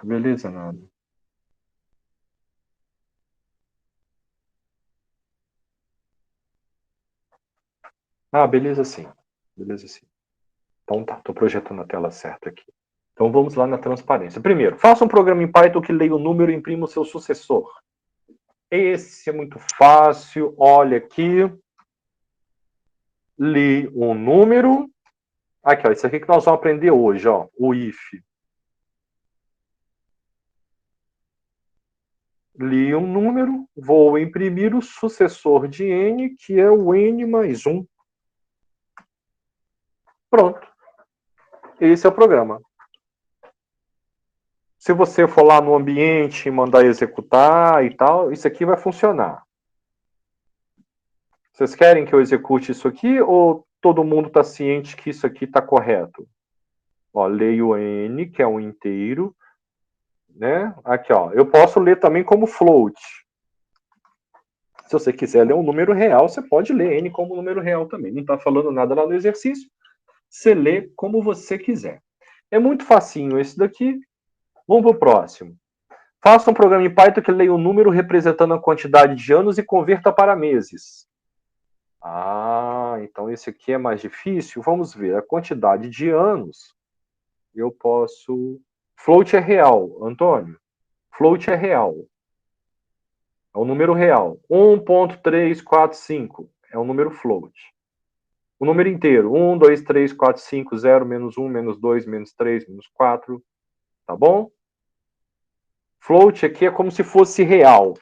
Beleza, nada. Ah, beleza sim. Beleza sim. Então tá, estou projetando a tela certa aqui. Então vamos lá na transparência. Primeiro, faça um programa em Python que leia o número e imprima o seu sucessor. Esse é muito fácil. Olha aqui. Li um número. Aqui, ó, isso aqui que nós vamos aprender hoje, ó, o if. Li um número, vou imprimir o sucessor de n, que é o n mais 1. Pronto. Esse é o programa. Se você for lá no ambiente e mandar executar e tal, isso aqui vai funcionar. Vocês querem que eu execute isso aqui ou todo mundo está ciente que isso aqui está correto? Ó, leio n, que é um inteiro, né? Aqui, ó, eu posso ler também como float. Se você quiser ler um número real, você pode ler n como número real também. Não está falando nada lá no exercício. Você lê como você quiser. É muito facinho esse daqui. Vamos para o próximo. Faça um programa em Python que leia um número representando a quantidade de anos e converta para meses. Ah, então esse aqui é mais difícil. Vamos ver. A quantidade de anos, eu posso... Float é real, Antônio. Float é real. É um número real. 1.345 é um número float. O número inteiro. 1, 2, 3, 4, 5, 0, menos 1, menos 2, menos 3, menos 4. Tá bom? Float aqui é como se fosse real.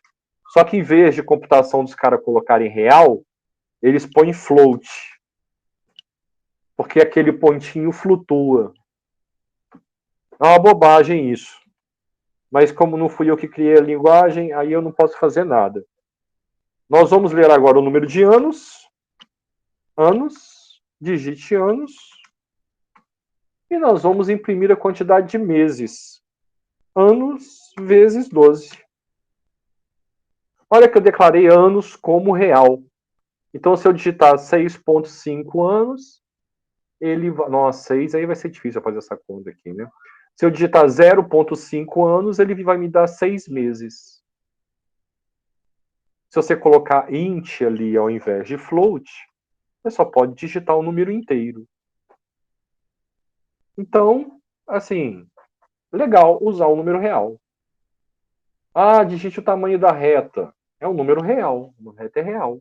Só que em vez de computação dos caras colocarem real, eles põem float. Porque aquele pontinho flutua. É uma bobagem isso. Mas como não fui eu que criei a linguagem, aí eu não posso fazer nada. Nós vamos ler agora o número de anos. Anos. Digite anos. E nós vamos imprimir a quantidade de meses. Anos vezes 12. Olha que eu declarei anos como real. Então, se eu digitar 6,5 anos, ele vai... Nossa, 6 aí vai ser difícil fazer essa conta aqui, né? Se eu digitar 0,5 anos, ele vai me dar 6 meses. Se você colocar int ali ao invés de float, você só pode digitar o número inteiro. Então, assim, legal usar o número real. Ah, digite o tamanho da reta. É um número real. Uma reta é real.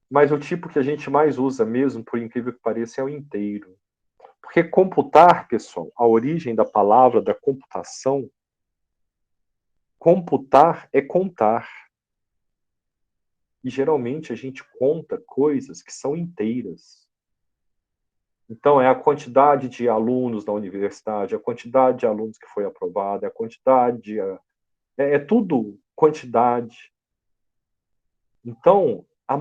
Mas o tipo que a gente mais usa mesmo, por incrível que pareça, é o inteiro. Porque computar, pessoal, a origem da palavra da computação, computar é contar. E geralmente a gente conta coisas que são inteiras. Então, é a quantidade de alunos da universidade, a quantidade de alunos que foi aprovada, a quantidade. É tudo quantidade. Então, a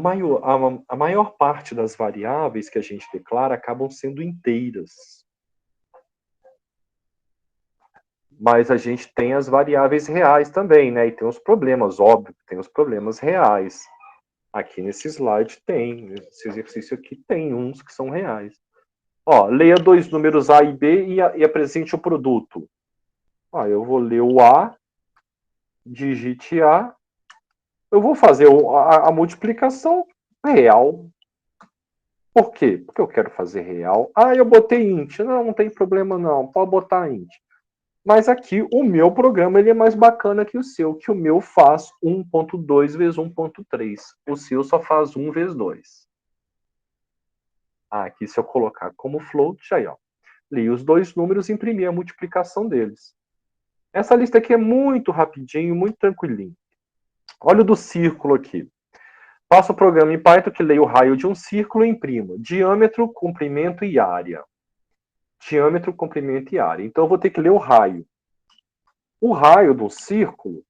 maior parte das variáveis que a gente declara acabam sendo inteiras. Mas a gente tem as variáveis reais também, né? E tem os problemas, óbvio, tem os problemas reais. Aqui nesse slide tem, nesse exercício aqui tem uns que são reais. Ó, leia dois números A e B e apresente o produto. Ó, eu vou ler o A, digite A, eu vou fazer a multiplicação real. Por quê? Porque eu quero fazer real. Ah, eu botei int. Não, não tem problema não, pode botar int. Mas aqui o meu programa ele é mais bacana que o seu, que o meu faz 1.2 vezes 1.3. O seu só faz 1 vezes 2. Ah, aqui se eu colocar como float, aí ó, li os dois números e imprimi a multiplicação deles. Essa lista aqui é muito rapidinho, muito tranquilinho. Olha o do círculo aqui. Faça o programa em Python que leia o raio de um círculo e imprima diâmetro, comprimento e área. Diâmetro, comprimento e área. Então eu vou ter que ler o raio. O raio do círculo,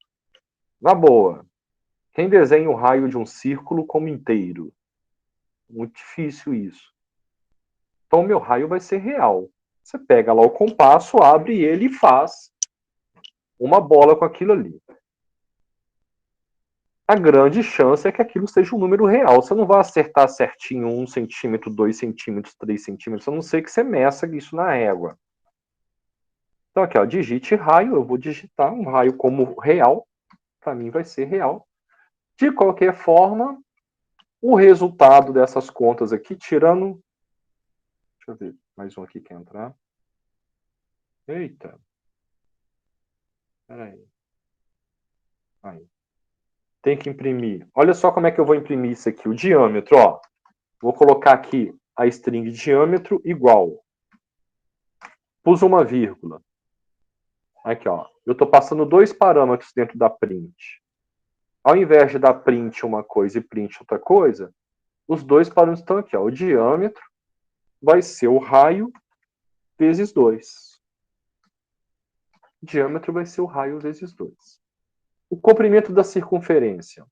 na boa, quem desenha o raio de um círculo como inteiro? Muito difícil isso. Então, o meu raio vai ser real. Você pega lá o compasso, abre ele e faz uma bola com aquilo ali. a grande chance é que aquilo seja um número real. Você não vai acertar certinho 1 centímetro, 2 centímetros, 3 centímetros, a não ser que você meça isso na régua. Então aqui, ó, digite raio, eu vou digitar um raio como real, para mim vai ser real. De qualquer forma, o resultado dessas contas aqui, tirando... Deixa eu ver, mais um aqui quer entrar. Eita. Peraí. Aí. Tem que imprimir. Olha só como é que eu vou imprimir isso aqui. O diâmetro, ó. Vou colocar aqui a string diâmetro igual. Pus uma vírgula. Aqui, ó. Eu estou passando 2 parâmetros dentro da print. Ao invés de dar print uma coisa e print outra coisa, os 2 parâmetros estão aqui, ó. O diâmetro vai ser o raio vezes 2. O diâmetro vai ser o raio vezes 2. O comprimento da circunferência.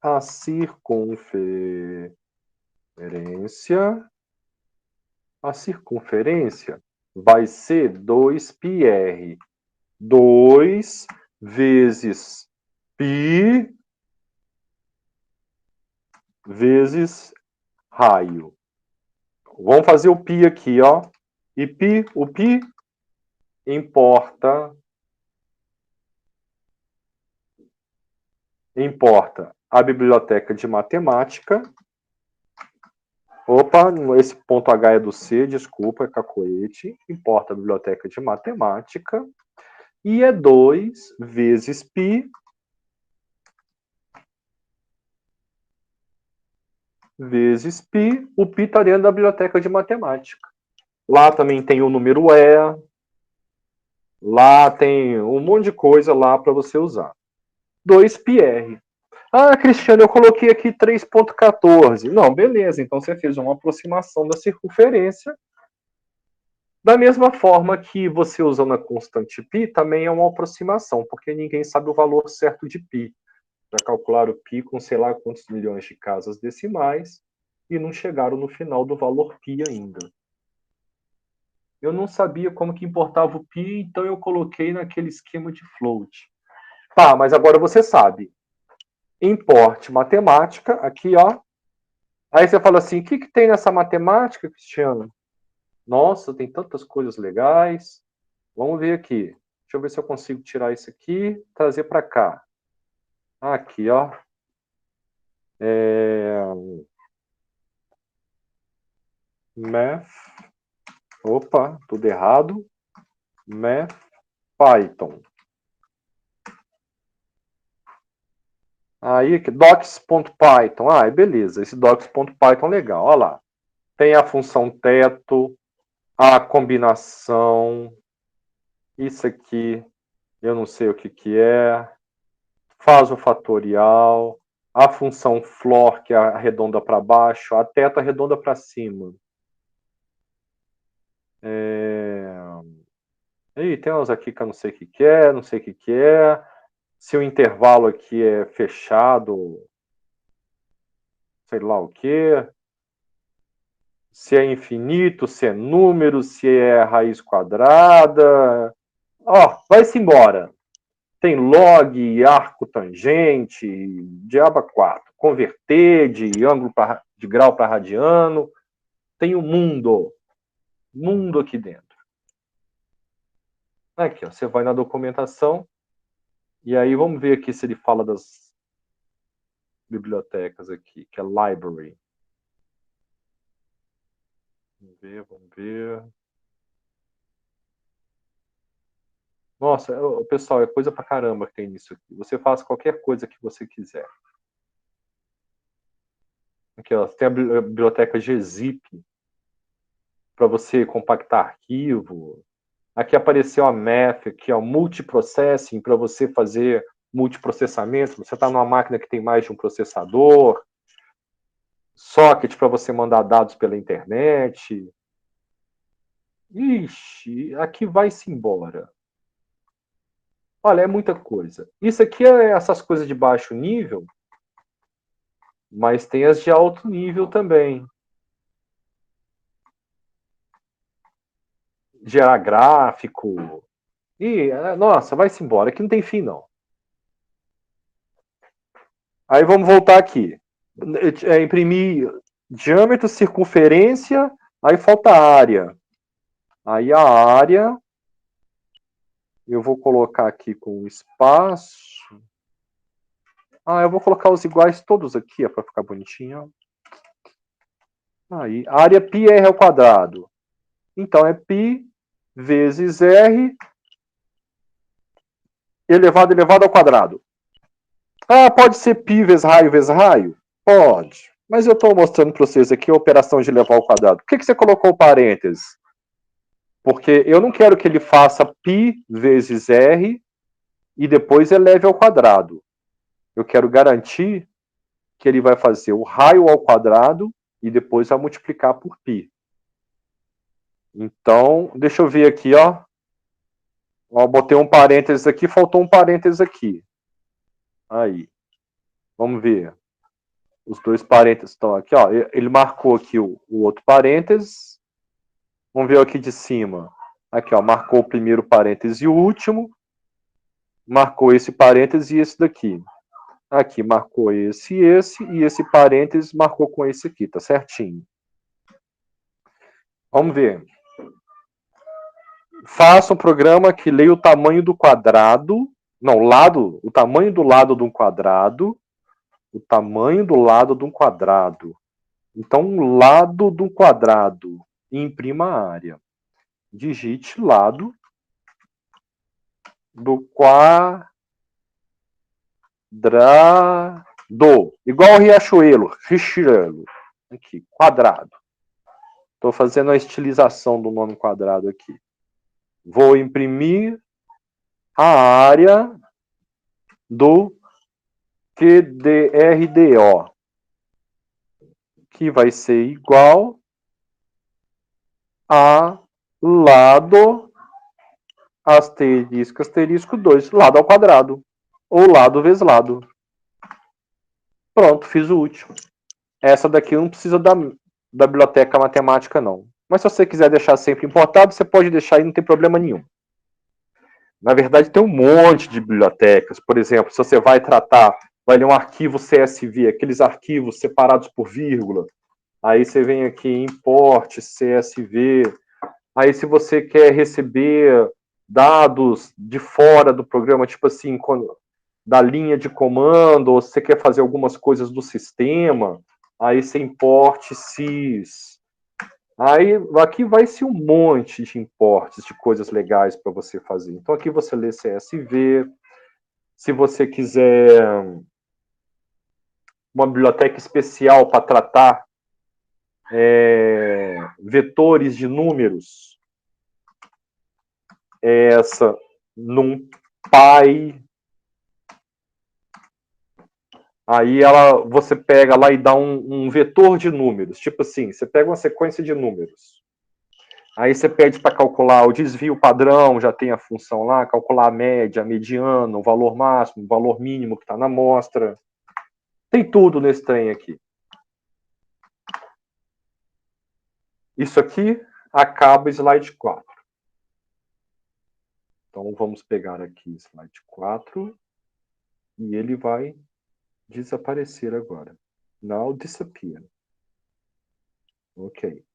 A circunferência vai ser 2πr. 2 vezes π vezes raio. Vamos fazer o π aqui, ó. E o π importa a biblioteca de matemática. Opa, esse ponto H é do C, desculpa, é cacoete. Importa a biblioteca de matemática. E é 2 vezes π vezes π. O π está dentro da biblioteca de matemática. Lá também tem o número E. Lá tem um monte de coisa lá para você usar. 2πr. Ah, Cristiano, eu coloquei aqui 3,14. Não, beleza. Então você fez uma aproximação da circunferência. Da mesma forma que você usando a constante π, também é uma aproximação, porque ninguém sabe o valor certo de π. Já calcularam π com sei lá quantos milhões de casas decimais e não chegaram no final do valor π ainda. Eu não sabia como que importava o π, então eu coloquei naquele esquema de float. Tá, mas agora você sabe. Importe matemática, aqui, ó. Aí você fala assim, o que tem nessa matemática, Cristiano? Nossa, tem tantas coisas legais. Vamos ver aqui. Deixa eu ver se eu consigo tirar isso aqui, trazer para cá. Aqui, ó. Math. Opa, tudo errado. Math Python. Aí, docs.python. Ah, beleza. Esse docs.python é legal. Olha lá. Tem a função teto, a combinação. Isso aqui, eu não sei o que é. Faz o fatorial. A função floor, que é arredonda para baixo. A teto arredonda para cima. E tem uns aqui que eu não sei o que é, não sei o que é. Se o intervalo aqui é fechado, sei lá o que. Se é infinito, se é número, se é raiz quadrada. Ó, vai-se embora. Tem log, arco tangente, diaba 4. Converter de ângulo de grau para radiano. Tem um mundo. Mundo aqui dentro. Aqui, ó, você vai na documentação. E aí vamos ver aqui se ele fala das bibliotecas aqui, que é library. Vamos ver, vamos ver. Nossa, pessoal, é coisa pra caramba que tem nisso aqui. Você faz qualquer coisa que você quiser. Aqui, ó, tem a biblioteca gzip para você compactar arquivo. Aqui apareceu a math, aqui, ó, multiprocessing para você fazer multiprocessamento. Você está numa máquina que tem mais de um processador. Socket para você mandar dados pela internet. Ixi, aqui vai-se embora. Olha, é muita coisa. Isso aqui é essas coisas de baixo nível, mas tem as de alto nível também. Gerar gráfico. E, nossa, vai-se embora. Aqui não tem fim, não. Aí vamos voltar aqui. Imprimir diâmetro, circunferência, aí falta área. Aí a área, eu vou colocar aqui com espaço. Eu vou colocar os iguais todos aqui, para ficar bonitinho. Aí, área πr ao quadrado. Então, é π vezes r elevado ao quadrado. Pode ser π vezes raio? Pode. Mas eu estou mostrando para vocês aqui a operação de elevar ao quadrado. Por que você colocou parênteses? Porque eu não quero que ele faça π vezes r e depois eleve ao quadrado. Eu quero garantir que ele vai fazer o raio ao quadrado e depois vai multiplicar por π. Então, deixa eu ver aqui, ó. Botei um parênteses aqui, faltou um parênteses aqui. Aí. Vamos ver. Os dois parênteses estão aqui, ó. Ele marcou aqui o outro parênteses. Vamos ver aqui de cima. Aqui, ó. Marcou o primeiro parêntese e o último. Marcou esse parêntese e esse daqui. Aqui marcou esse e esse parênteses marcou com esse aqui, tá certinho. Vamos ver. Faça um programa que leia o tamanho do quadrado, o tamanho do lado de um quadrado, o tamanho do lado de um quadrado. Então, o lado do quadrado, e imprima a área. Digite lado do quadrado. Igual o Riachuelo. Aqui, quadrado. Estou fazendo a estilização do nome quadrado aqui. Vou imprimir a área do QDRDO, que vai ser igual a lado asterisco 2, lado ao quadrado, ou lado vezes lado. Pronto, fiz o último. Essa daqui não precisa da biblioteca matemática, não. Mas se você quiser deixar sempre importado, você pode deixar aí, não tem problema nenhum. Na verdade, tem um monte de bibliotecas. Por exemplo, se você vai ler um arquivo CSV, aqueles arquivos separados por vírgula. Aí você vem aqui em import CSV. Aí se você quer receber dados de fora do programa, tipo assim, da linha de comando, ou você quer fazer algumas coisas do sistema, aí você importe sys. Aí aqui vai ser um monte de importes de coisas legais para você fazer. Então aqui você lê CSV. Se você quiser uma biblioteca especial para tratar vetores de números, essa NumPy. Aí você pega lá e dá um vetor de números. Tipo assim, você pega uma sequência de números. Aí você pede para calcular o desvio padrão, já tem a função lá, calcular a média, a mediana, o valor máximo, o valor mínimo que está na amostra. Tem tudo nesse trem aqui. Isso aqui acaba o slide 4. Então vamos pegar aqui slide 4 e ele vai desaparecer agora. Now disappear. Ok.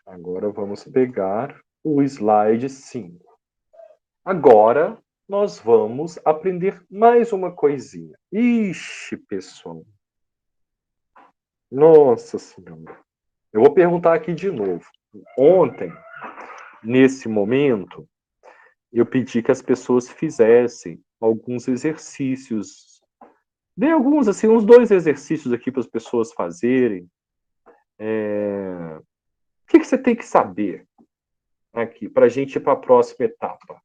Agora vamos pegar o slide 5. Agora nós vamos aprender mais uma coisinha. Ixi, pessoal. Nossa Senhora. Eu vou perguntar aqui de novo. Ontem, nesse momento, eu pedi que as pessoas fizessem alguns exercícios. Dei alguns, assim, uns 2 exercícios aqui para as pessoas fazerem. O que você tem que saber aqui para a gente ir para a próxima etapa?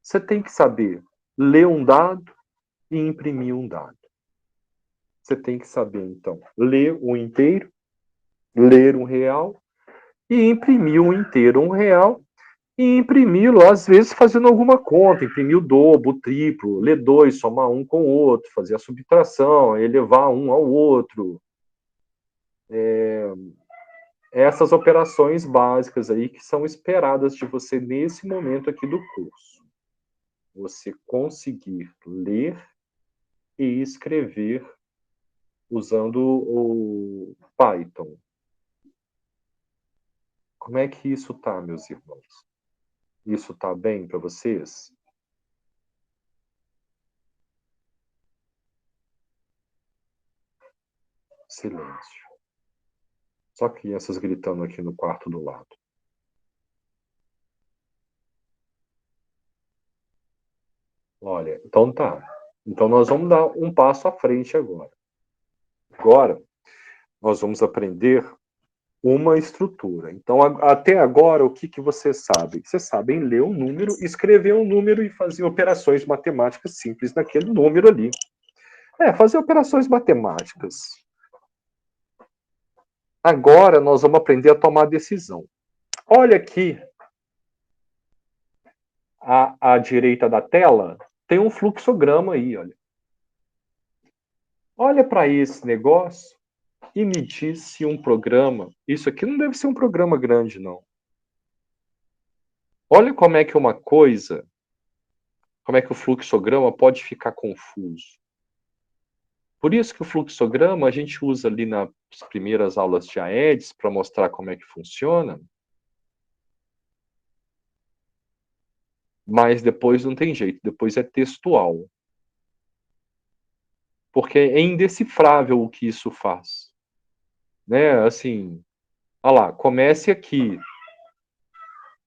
Você tem que saber ler um dado e imprimir um dado. Você tem que saber, então, ler um inteiro, ler um real e imprimir um inteiro, um real, e imprimi-lo, às vezes, fazendo alguma conta, imprimir o dobro, o triplo, ler 2, somar um com o outro, fazer a subtração, elevar um ao outro. Essas operações básicas aí que são esperadas de você nesse momento aqui do curso. Você conseguir ler e escrever usando o Python. Como é que isso tá, meus irmãos? Isso tá bem para vocês? Silêncio. Só crianças gritando aqui no quarto do lado. Olha, então tá. Então nós vamos dar um passo à frente agora. Agora, nós vamos aprender uma estrutura. Então, até agora, o que vocês sabem? Vocês sabem ler um número, escrever um número e fazer operações matemáticas simples naquele número ali. Fazer operações matemáticas. Agora, nós vamos aprender a tomar decisão. Olha aqui, à direita da tela, tem um fluxograma aí, olha. Olha para esse negócio e me diz se um programa... Isso aqui não deve ser um programa grande, não. Olha como é que uma coisa... Como é que o fluxograma pode ficar confuso. Por isso que o fluxograma a gente usa ali nas primeiras aulas de AEDS para mostrar como é que funciona. Mas depois não tem jeito, depois é textual. Porque é indecifrável o que isso faz. Né? Assim, olha lá, comece aqui.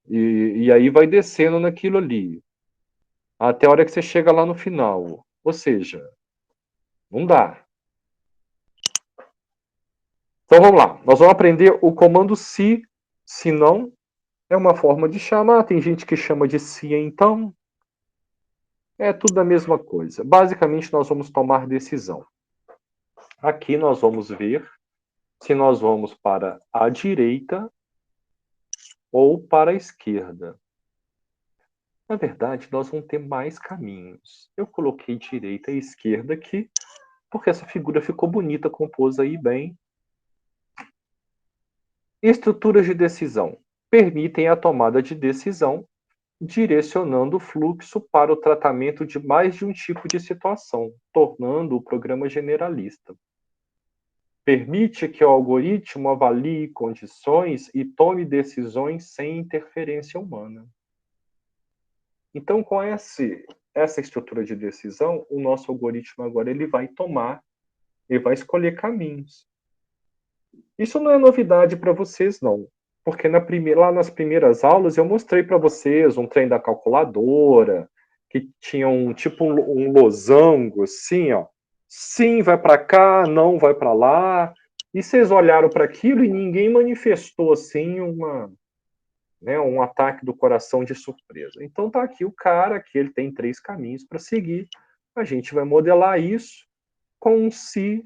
E aí vai descendo naquilo ali. Até a hora que você chega lá no final. Ou seja, não dá. Então vamos lá. Nós vamos aprender o comando se não, é uma forma de chamar. Tem gente que chama de se então. É tudo a mesma coisa. Basicamente, nós vamos tomar decisão. Aqui nós vamos ver se nós vamos para a direita ou para a esquerda. Na verdade, nós vamos ter mais caminhos. Eu coloquei direita e esquerda aqui, porque essa figura ficou bonita, compôs aí bem. Estruturas de decisão permitem a tomada de decisão, direcionando o fluxo para o tratamento de mais de um tipo de situação, tornando o programa generalista. Permite que o algoritmo avalie condições e tome decisões sem interferência humana. Então, com essa estrutura de decisão, o nosso algoritmo agora ele vai escolher caminhos. Isso não é novidade para vocês, não. Porque lá nas primeiras aulas eu mostrei para vocês um trem da calculadora, que tinha um losango, assim, ó. Sim, vai para cá, não vai para lá. E vocês olharam para aquilo e ninguém manifestou, assim, um ataque do coração de surpresa. Então tá aqui o cara, que ele tem 3 caminhos para seguir. A gente vai modelar isso com um se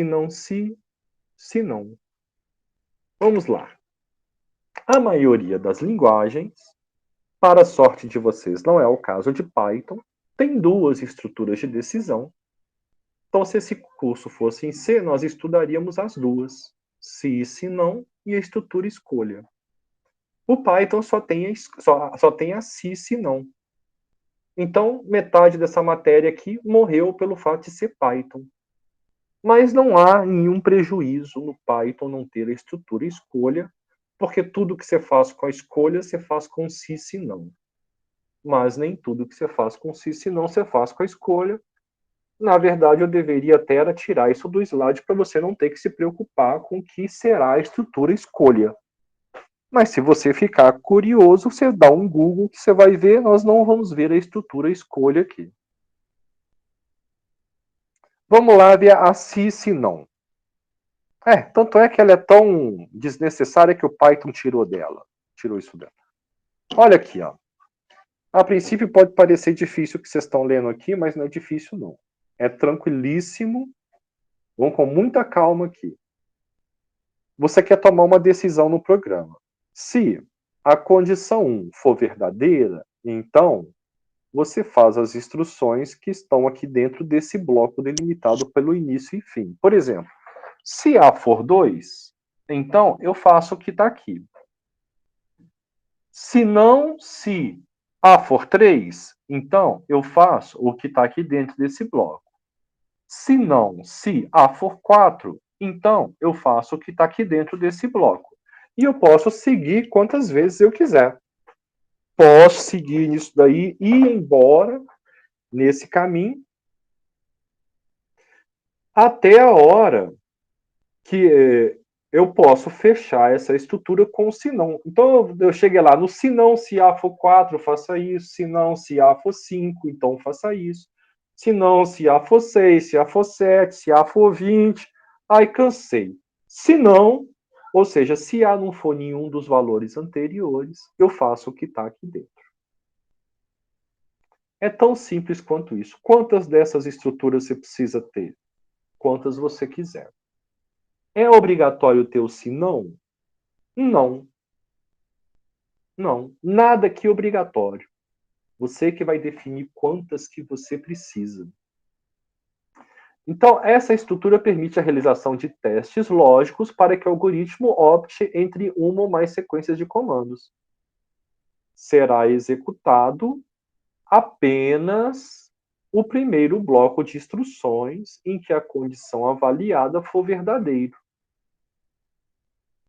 não, se não. Vamos lá. A maioria das linguagens, para a sorte de vocês, não é o caso de Python, tem 2 estruturas de decisão. Então, se esse curso fosse em C, nós estudaríamos as 2. Se não, e a estrutura escolha. O Python só tem a se não. Então, metade dessa matéria aqui morreu pelo fato de ser Python. Mas não há nenhum prejuízo no Python não ter a estrutura escolha, porque tudo que você faz com a escolha, você faz com se não. Mas nem tudo que você faz com se não, você faz com a escolha. Na verdade, eu deveria até tirar isso do slide para você não ter que se preocupar com o que será a estrutura escolha. Mas se você ficar curioso, você dá um Google que você vai ver, nós não vamos ver a estrutura escolha aqui. Vamos lá ver a se não. Tanto é que ela é tão desnecessária que o Python tirou isso dela. Olha aqui, ó. A princípio pode parecer difícil o que vocês estão lendo aqui, mas não é difícil não. É tranquilíssimo. Vamos com muita calma aqui. Você quer tomar uma decisão no programa. Se a condição 1 for verdadeira, então você faz as instruções que estão aqui dentro desse bloco delimitado pelo início e fim. Por exemplo, se A for 2, então eu faço o que está aqui. Se A for 3, então eu faço o que está aqui dentro desse bloco. Se não, se A for 4, então eu faço o que está aqui dentro desse bloco. E eu posso seguir quantas vezes eu quiser. Posso seguir nisso daí e ir embora nesse caminho até a hora que eu posso fechar essa estrutura com o senão. Então eu cheguei lá no senão, se A for 4, faça isso. Se não, se A for 5, então faça isso. Se não, se A for 6, se A for 7, se A for 20. Aí cansei. Se não, ou seja, se A não for nenhum dos valores anteriores, eu faço o que está aqui dentro. É tão simples quanto isso. Quantas dessas estruturas você precisa ter? Quantas você quiser. É obrigatório ter o se não? Não. Não. Nada aqui é obrigatório. Você que vai definir quantas que você precisa. Então, essa estrutura permite a realização de testes lógicos para que o algoritmo opte entre uma ou mais sequências de comandos. Será executado apenas o primeiro bloco de instruções em que a condição avaliada for verdadeiro.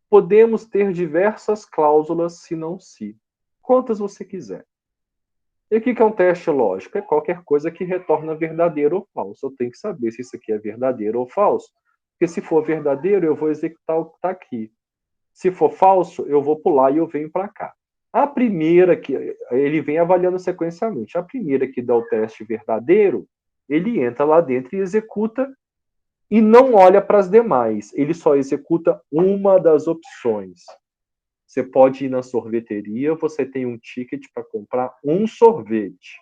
Podemos ter diversas cláusulas se não se. Quantas você quiser. E o que é um teste lógico? É qualquer coisa que retorna verdadeiro ou falso. Eu tenho que saber se isso aqui é verdadeiro ou falso. Porque se for verdadeiro, eu vou executar o que está aqui. Se for falso, eu vou pular e eu venho para cá. A primeira que ele vem avaliando sequencialmente. A primeira que dá o teste verdadeiro, ele entra lá dentro e executa e não olha para as demais. Ele só executa uma das opções. Você pode ir na sorveteria, você tem um ticket para comprar um sorvete.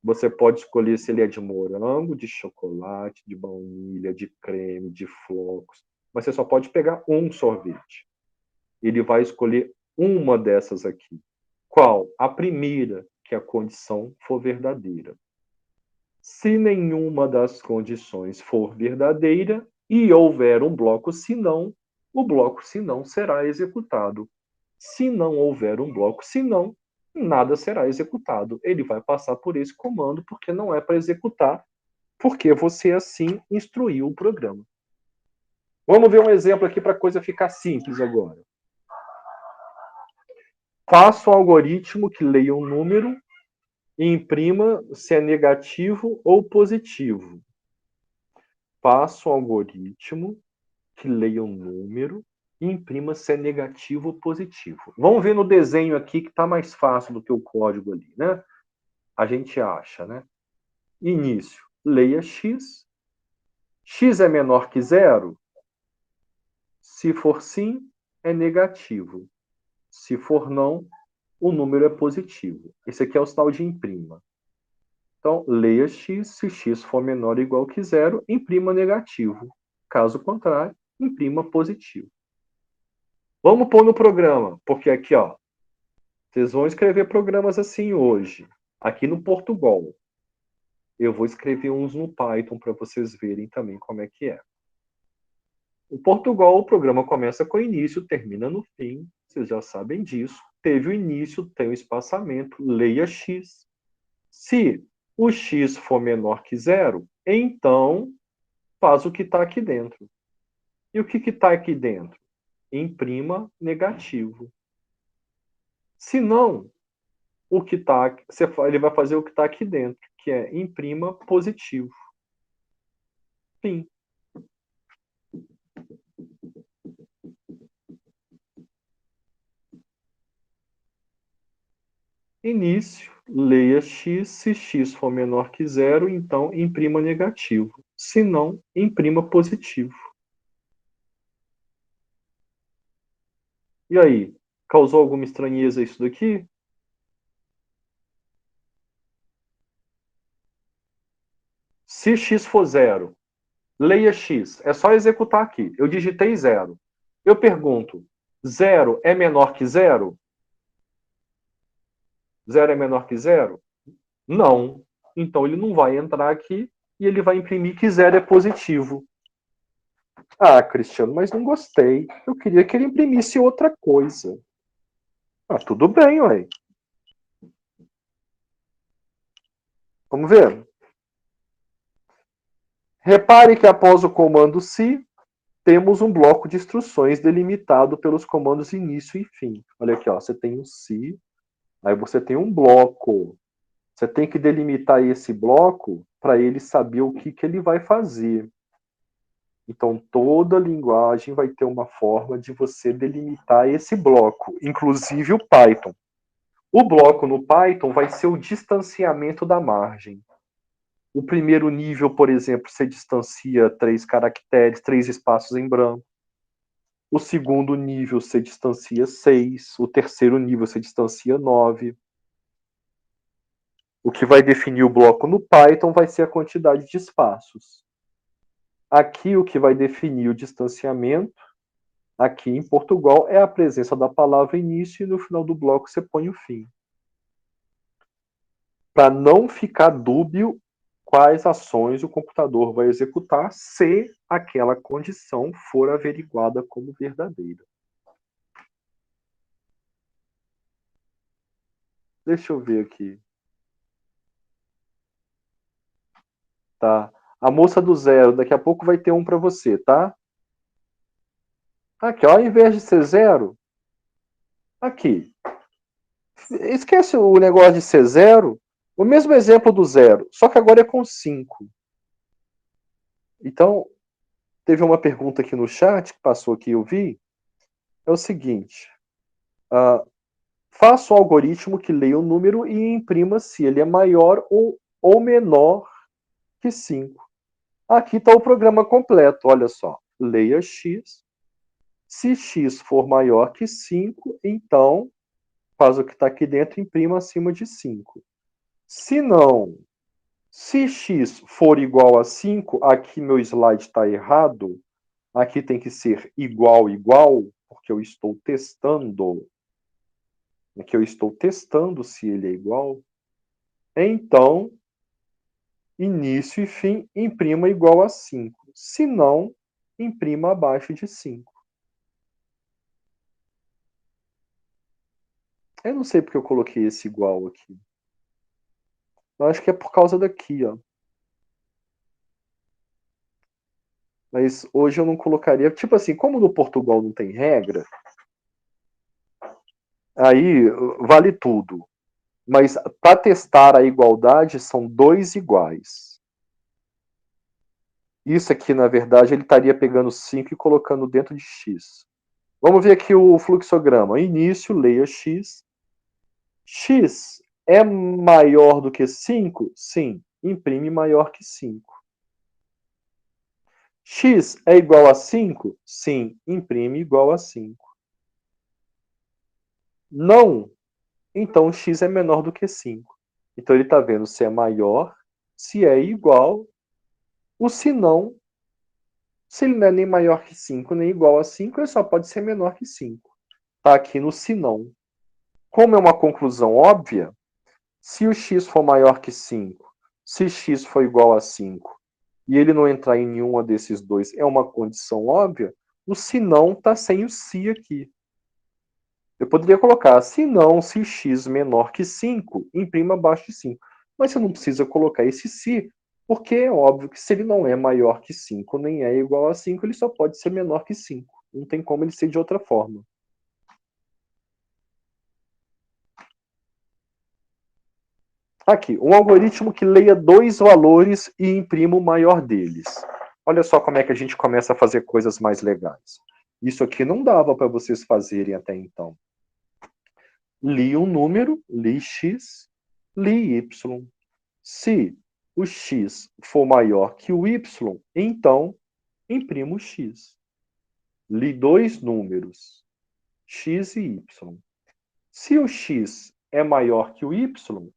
Você pode escolher se ele é de morango, de chocolate, de baunilha, de creme, de flocos. Mas você só pode pegar um sorvete. Ele vai escolher uma dessas aqui. Qual? A primeira, que a condição for verdadeira. Se nenhuma das condições for verdadeira e houver um bloco senão, o bloco senão será executado. Se não houver um bloco senão, nada será executado. Ele vai passar por esse comando porque não é para executar, porque você assim instruiu o programa. Vamos ver um exemplo aqui para a coisa ficar simples agora. Faça um algoritmo que leia um número e imprima se é negativo ou positivo. Faça um algoritmo que leia um número e imprima se é negativo ou positivo. Vamos ver no desenho aqui que está mais fácil do que o código ali, né? A gente acha, né? Início, leia x. X é menor que zero? Se for sim, é negativo. Se for não, o número é positivo. Esse aqui é o sinal de imprima. Então, leia x. Se x for menor ou igual que zero, imprima negativo. Caso contrário, imprima positivo. Vamos pôr no programa, porque aqui, ó, vocês vão escrever programas assim hoje, aqui no Portugal. Eu vou escrever uns no Python para vocês verem também como é que é. O Portugal, o programa começa com o início, termina no fim. Vocês já sabem disso. Teve o início, tem o espaçamento, leia x. Se o x for menor que zero, então faz o que está aqui dentro. E o que está aqui dentro? Imprima negativo. Se não, o que tá, ele vai fazer o que está aqui dentro, que é imprima positivo. Fim. Início, leia x. Se x for menor que zero, então imprima negativo. Se não, imprima positivo. E aí, causou alguma estranheza isso daqui? Se x for zero, leia x. É só executar aqui. Eu digitei zero. Eu pergunto, zero é menor que zero? Zero é menor que zero? Não. Então ele não vai entrar aqui e ele vai imprimir que zero é positivo. Ah, Cristiano, mas não gostei. Eu queria que ele imprimisse outra coisa. Ah, tudo bem, ué. Vamos ver. Repare que após o comando se, temos um bloco de instruções delimitado pelos comandos início e fim. Olha aqui, ó, você tem um se, aí você tem um bloco. Você tem que delimitar esse bloco para ele saber o que ele vai fazer. Então, toda linguagem vai ter uma forma de você delimitar esse bloco, inclusive o Python. O bloco no Python vai ser o distanciamento da margem. O primeiro nível, por exemplo, você distancia 3 caracteres, 3 espaços em branco. O segundo nível você distancia 6. O terceiro nível você distancia 9. O que vai definir o bloco no Python vai ser a quantidade de espaços. Aqui o que vai definir o distanciamento, aqui em Portugal, é a presença da palavra início e no final do bloco você põe o fim. Para não ficar dúbio quais ações o computador vai executar se aquela condição for averiguada como verdadeira. Deixa eu ver aqui. Tá. A moça do zero, daqui a pouco vai ter um para você, tá? Aqui, ó, ao invés de ser zero, aqui. Esquece o negócio de ser zero. O mesmo exemplo do zero, só que agora é com 5. Então, teve uma pergunta aqui no chat, que passou aqui, eu vi. É o seguinte. Faça um algoritmo que leia o número e imprima se ele é maior ou menor que 5. Aqui está o programa completo, olha só. Leia x. Se x for maior que 5, então faz o que está aqui dentro e imprima acima de 5. Se não, se x for igual a 5, aqui meu slide está errado, aqui tem que ser igual, porque eu estou testando. Aqui eu estou testando se ele é igual. Então, início e fim, imprima igual a 5. Se não, imprima abaixo de 5. Eu não sei porque eu coloquei esse igual aqui. Eu acho que é por causa daqui, ó. Mas hoje eu não colocaria. Tipo assim, como no Portugal não tem regra, aí vale tudo. Mas para testar a igualdade, são 2 iguais. Isso aqui, na verdade, ele estaria pegando 5 e colocando dentro de x. Vamos ver aqui o fluxograma. Início, leia x. X é maior do que 5? Sim. Imprime maior que 5. X é igual a 5? Sim. Imprime igual a 5. Não. Então, x é menor do que 5. Então, ele está vendo se é maior, se é igual, ou se não, se ele não é nem maior que 5, nem igual a 5, ele só pode ser menor que 5. Está aqui no se não. Como é uma conclusão óbvia, se o x for maior que 5, se x for igual a 5, e ele não entrar em nenhuma desses dois, é uma condição óbvia, o se não está sem o se aqui. Eu poderia colocar, se não, se x menor que 5, imprima abaixo de 5. Mas você não precisa colocar esse se, porque é óbvio que se ele não é maior que 5, nem é igual a 5, ele só pode ser menor que 5. Não tem como ele ser de outra forma. Aqui, um algoritmo que leia 2 valores e imprima o maior deles. Olha só como é que a gente começa a fazer coisas mais legais. Isso aqui não dava para vocês fazerem até então. Li um número, li x, li y. Se o x for maior que o y, então imprimo x. Li 2 números, x e y. Se o x é maior que o y,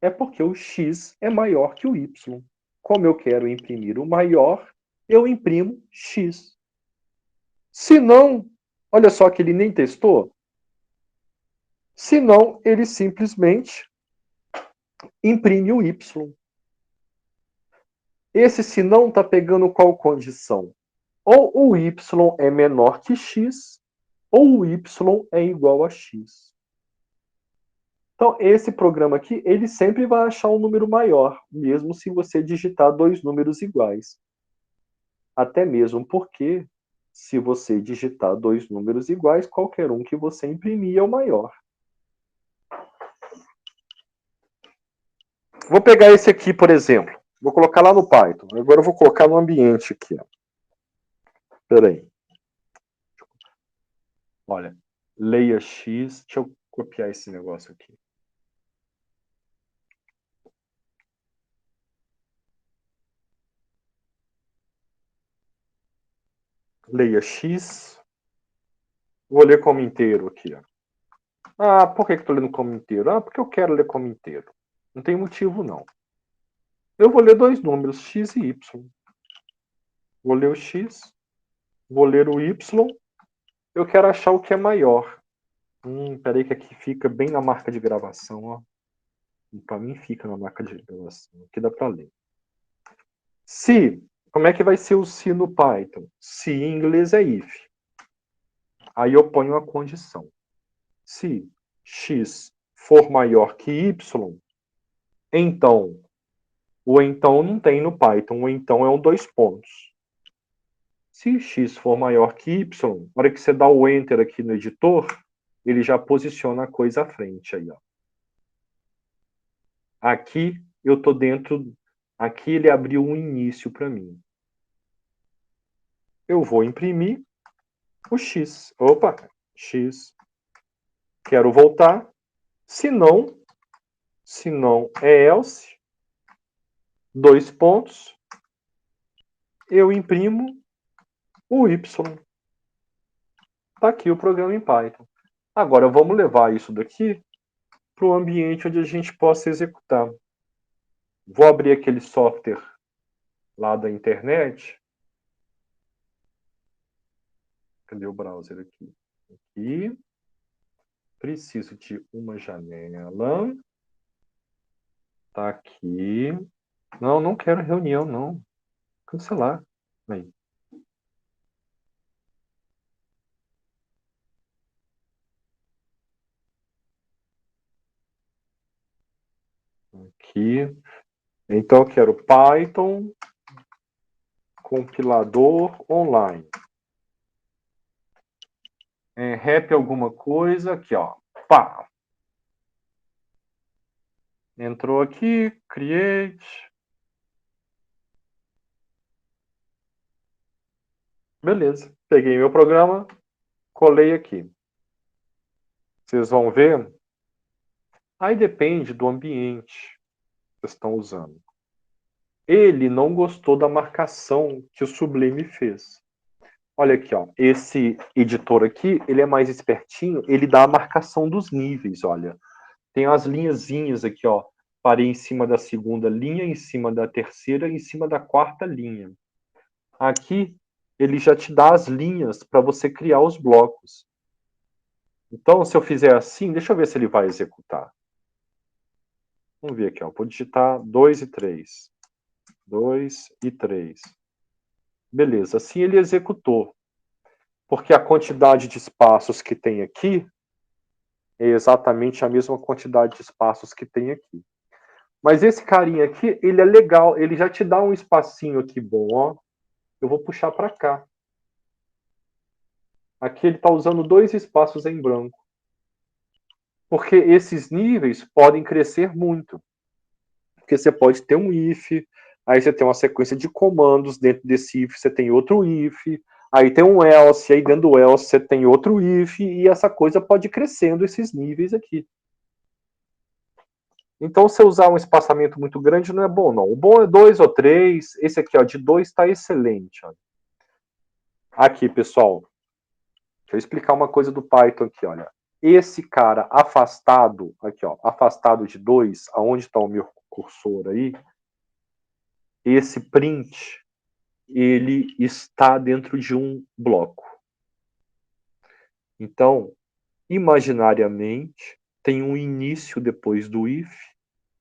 é porque o x é maior que o y. Como eu quero imprimir o maior, eu imprimo x. Se não, olha só que ele nem testou. Se não, ele simplesmente imprime o y. Esse se não está pegando qual condição? Ou o y é menor que x, ou o y é igual a x. Então, esse programa aqui, ele sempre vai achar um número maior, mesmo se você digitar 2 números iguais. Até mesmo porque, se você digitar dois números iguais, qualquer um que você imprimir é o maior. Vou pegar esse aqui, por exemplo. Vou colocar lá no Python. Agora eu vou colocar no ambiente aqui. Espera aí. Olha, leia X. Deixa eu copiar esse negócio aqui. Leia X. Vou ler como inteiro aqui. Ah, por que eu estou lendo como inteiro? Ah, porque eu quero ler como inteiro. Não tem motivo, não. Eu vou ler dois números, X e Y. Vou ler o X. Vou ler o Y. Eu quero achar o que é maior. Peraí que aqui fica bem na marca de gravação, ó. Para mim fica na marca de gravação. Aqui dá para ler. Se, como é que vai ser o se no Python? Se em inglês é if. Aí eu ponho a condição. Se x for maior que y, então, o então não tem no Python, o então é um dois pontos. Se x for maior que y, na hora que você dá o enter aqui no editor, ele já posiciona a coisa à frente aí, ó. Aqui eu estou dentro, aqui ele abriu um início para mim. Eu vou imprimir o X. Opa, X. Quero voltar. Se não é else, dois pontos, eu imprimo o Y. Está aqui o programa em Python. Agora vamos levar isso daqui para o ambiente onde a gente possa executar. Vou abrir aquele software lá da internet. Cadê o browser aqui? Aqui. Preciso de uma janela. Tá aqui. Não, não quero reunião, não. Cancelar. Aí. Aqui. Então, eu quero Python compilador online. Rep alguma coisa. Aqui, ó. Pá. Entrou aqui. Create. Beleza. Peguei meu programa. Colei aqui. Vocês vão ver. Aí depende do ambiente que vocês estão usando. Ele não gostou da marcação que o Sublime fez. Olha aqui, ó. Esse editor aqui, ele é mais espertinho, ele dá a marcação dos níveis, olha. Tem as linhazinhas aqui, ó. Parei em cima da segunda linha, em cima da terceira, em cima da quarta linha. Aqui, ele já te dá as linhas para você criar os blocos. Então, se eu fizer assim, deixa eu ver se ele vai executar. Vamos ver aqui, ó. Vou digitar 2 e 3. 2 e 3. Beleza, assim ele executou. Porque a quantidade de espaços que tem aqui é exatamente a mesma quantidade de espaços que tem aqui. Mas esse carinha aqui, ele é legal, ele já te dá um espacinho aqui bom, ó. Eu vou puxar para cá. Aqui ele está usando dois espaços em branco. Porque esses níveis podem crescer muito. Porque você pode ter um if, aí você tem uma sequência de comandos, dentro desse if você tem outro if, aí tem um else, aí dentro do else você tem outro if, e essa coisa pode ir crescendo esses níveis aqui. Então, se usar um espaçamento muito grande não é bom, não. O bom é 2 ou 3. Esse aqui, ó, de 2 está excelente. Ó. Aqui, pessoal. Deixa eu explicar uma coisa do Python aqui, olha. Esse cara afastado, aqui, ó, afastado de 2, aonde está o meu cursor aí, esse print, ele está dentro de um bloco. Então, imaginariamente, tem um início depois do if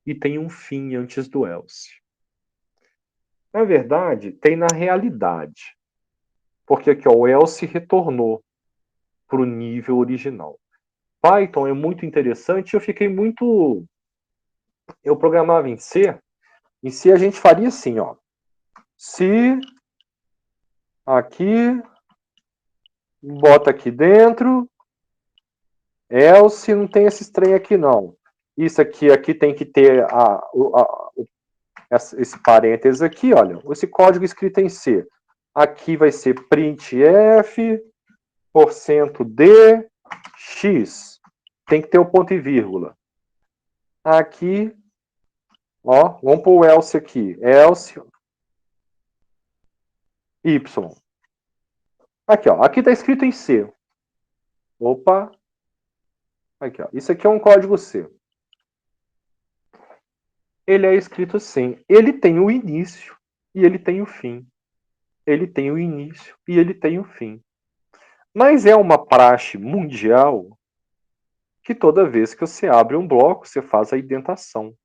e tem um fim antes do else. Na verdade, tem na realidade. Porque aqui, ó, o else retornou para o nível original. Python é muito interessante. Eu fiquei muito... Eu programava em C. Em C a gente faria assim, ó. Se aqui, bota aqui dentro, else, não tem esse trem aqui não. Isso aqui tem que ter esse parênteses aqui, olha, esse código escrito em C. Aqui vai ser printf, %d, x. Tem que ter o ponto e vírgula. Aqui, ó, vamos pôr o else aqui. Else, y. Aqui, ó, aqui está escrito em C. Opa. Aqui, ó, isso aqui é um código C. Ele é escrito assim. Ele tem o início e ele tem o fim. Ele tem o início e ele tem o fim. Mas é uma praxe mundial que toda vez que você abre um bloco, você faz a indentação. O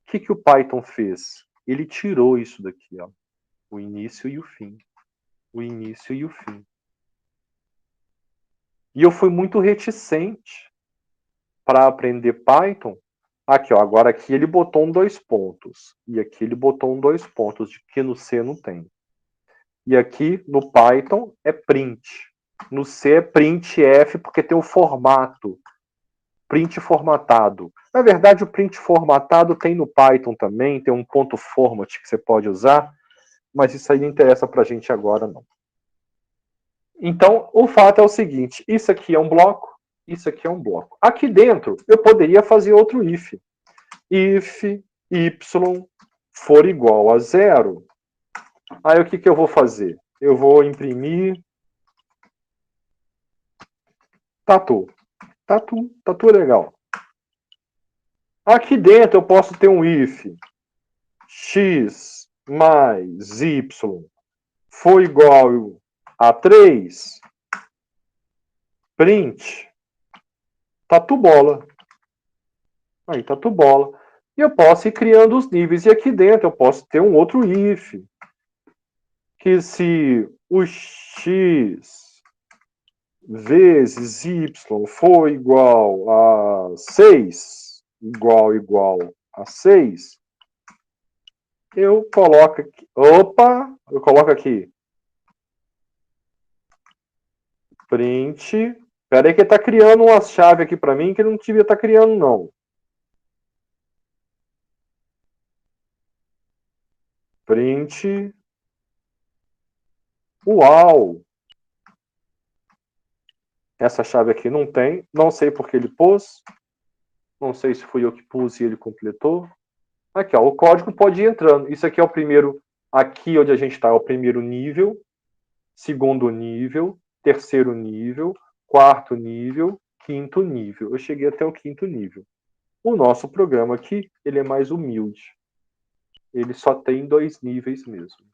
que o Python fez? Ele tirou isso daqui, ó, o início e o fim. O início e o fim. E eu fui muito reticente para aprender Python. Aqui, ó, agora aqui ele botou um 2 pontos. E aqui ele botou um 2 pontos, de que no C não tem. E aqui no Python é print. No C é printf, porque tem o formato. Print formatado. Na verdade, o print formatado tem no Python também, tem um ponto format que você pode usar, mas isso aí não interessa para a gente agora, não. Então, o fato é o seguinte, isso aqui é um bloco, isso aqui é um bloco. Aqui dentro, eu poderia fazer outro if. If y for igual a 0, aí o que eu vou fazer? Eu vou imprimir tatu. Tatu é legal. Aqui dentro eu posso ter um if x mais y for igual a 3, print tatu bola. Aí, tatu bola. E eu posso ir criando os níveis. E aqui dentro eu posso ter um outro if. Que se o x vezes y for igual a 6, igual a 6, eu coloco aqui. Opa! Eu coloco aqui. Print. Espera aí que ele está criando uma chave aqui para mim que ele não devia estar criando, não. Print. Uau! Essa chave aqui não tem. Não sei porque ele pôs. Não sei se fui eu que pus e ele completou. Aqui, ó, o código pode ir entrando. Isso aqui é o primeiro. Aqui onde a gente está é o primeiro nível. Segundo nível. Terceiro nível. Quarto nível. Quinto nível. Eu cheguei até o quinto nível. O nosso programa aqui, ele é mais humilde. Ele só tem 2 níveis mesmo.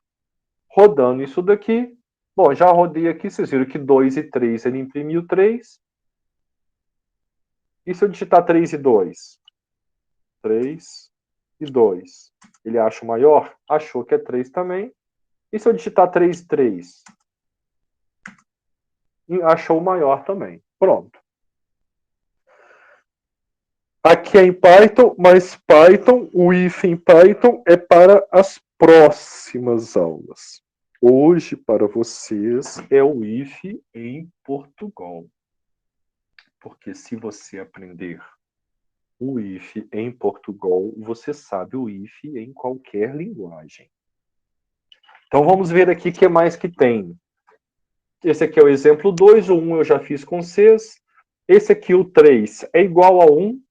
Rodando isso daqui. Bom, já rodei aqui, vocês viram que 2 e 3 ele imprimiu 3. E se eu digitar 3 e 2? 3 e 2. Ele acha o maior? Achou que é 3 também. E se eu digitar 3 e 3? Achou o maior também. Pronto. Aqui é em Python, mas Python, o if em Python é para as próximas aulas. Hoje, para vocês, é o if em Portugal. Porque se você aprender o if em Portugal, você sabe o if em qualquer linguagem. Então vamos ver aqui o que mais que tem. Esse aqui é o exemplo 2, o 1 eu já fiz com vocês. Esse aqui, o 3, é igual a 1.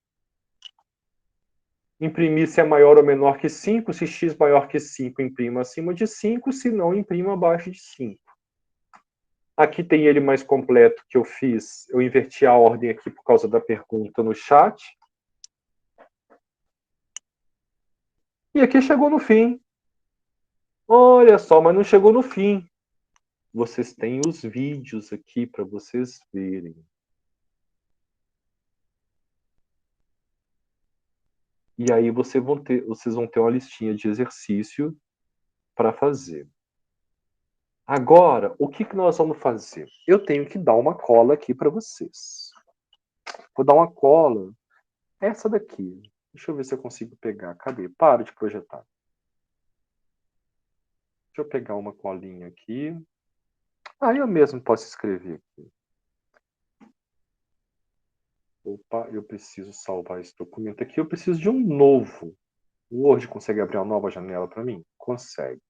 Imprimir se é maior ou menor que 5. Se x maior que 5, imprima acima de 5. Se não, imprima abaixo de 5. Aqui tem ele mais completo que eu fiz. Eu inverti a ordem aqui por causa da pergunta no chat. E aqui chegou no fim. Olha só, mas não chegou no fim. Vocês têm os vídeos aqui para vocês verem. E aí vocês vão ter uma listinha de exercício para fazer. Agora, o que nós vamos fazer? Eu tenho que dar uma cola aqui para vocês. Vou dar uma cola. Essa daqui. Deixa eu ver se eu consigo pegar. Cadê? Para de projetar. Deixa eu pegar uma colinha aqui. Aí eu mesmo posso escrever aqui. Opa, eu preciso salvar esse documento aqui. Eu preciso de um novo. O Word consegue abrir uma nova janela para mim? Consegue.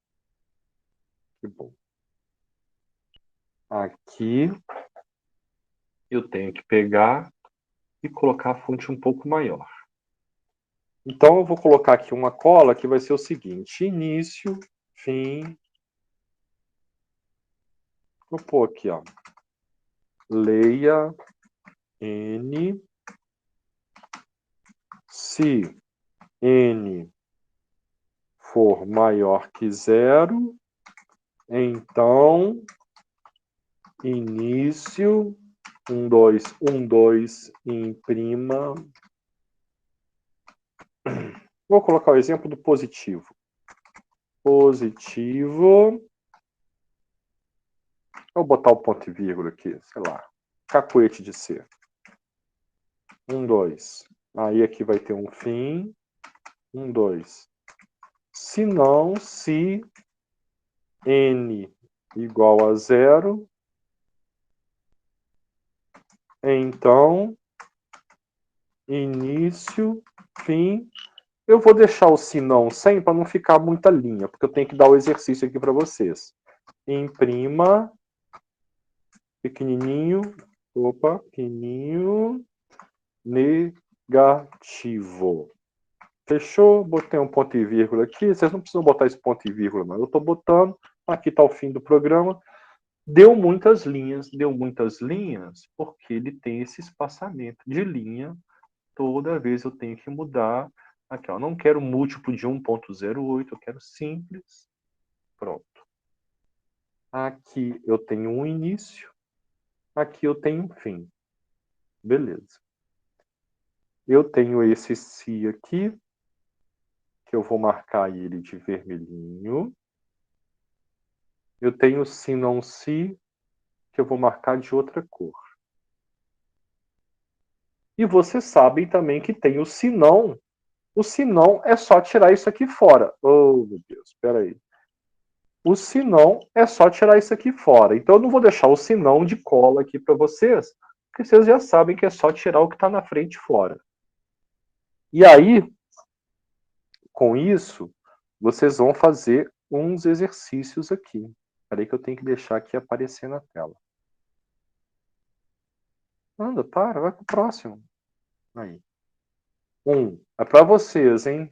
Que bom. Aqui eu tenho que pegar e colocar a fonte um pouco maior. Então eu vou colocar aqui uma cola que vai ser o seguinte: início, fim. Vou pôr aqui, ó. Leia N. Se N for maior que 0, então início 1212 imprima. Vou colocar o exemplo do positivo. Positivo. Vou botar o ponto e vírgula aqui, sei lá. Cacuete de C. 12. Aí aqui vai ter um fim. 12. Se não, se N igual a 0, então início, fim. Eu vou deixar o se não sem para não ficar muita linha, porque eu tenho que dar o exercício aqui para vocês. Imprima pequenininho, pequenininho, negativo. Fechou? Botei um ponto e vírgula aqui. Vocês não precisam botar esse ponto e vírgula, mas eu estou botando. Aqui está o fim do programa. Deu muitas linhas, porque ele tem esse espaçamento de linha. Toda vez eu tenho que mudar. Aqui, ó, não quero múltiplo de 1.08, eu quero simples. Pronto. Aqui eu tenho um início. Aqui eu tenho um fim. Beleza. Eu tenho esse se aqui, que eu vou marcar ele de vermelhinho. Eu tenho se não se, que eu vou marcar de outra cor. E vocês sabem também que tem o se não. O se não é só tirar isso aqui fora. Oh, meu Deus, espera aí. O se não é só tirar isso aqui fora. Então eu não vou deixar o se não de cola aqui para vocês, porque vocês já sabem que é só tirar o que está na frente fora. E aí, com isso, vocês vão fazer uns exercícios aqui. Espera aí que eu tenho que deixar aqui aparecer na tela. Anda, para, vai pro próximo. Aí. É para vocês, hein?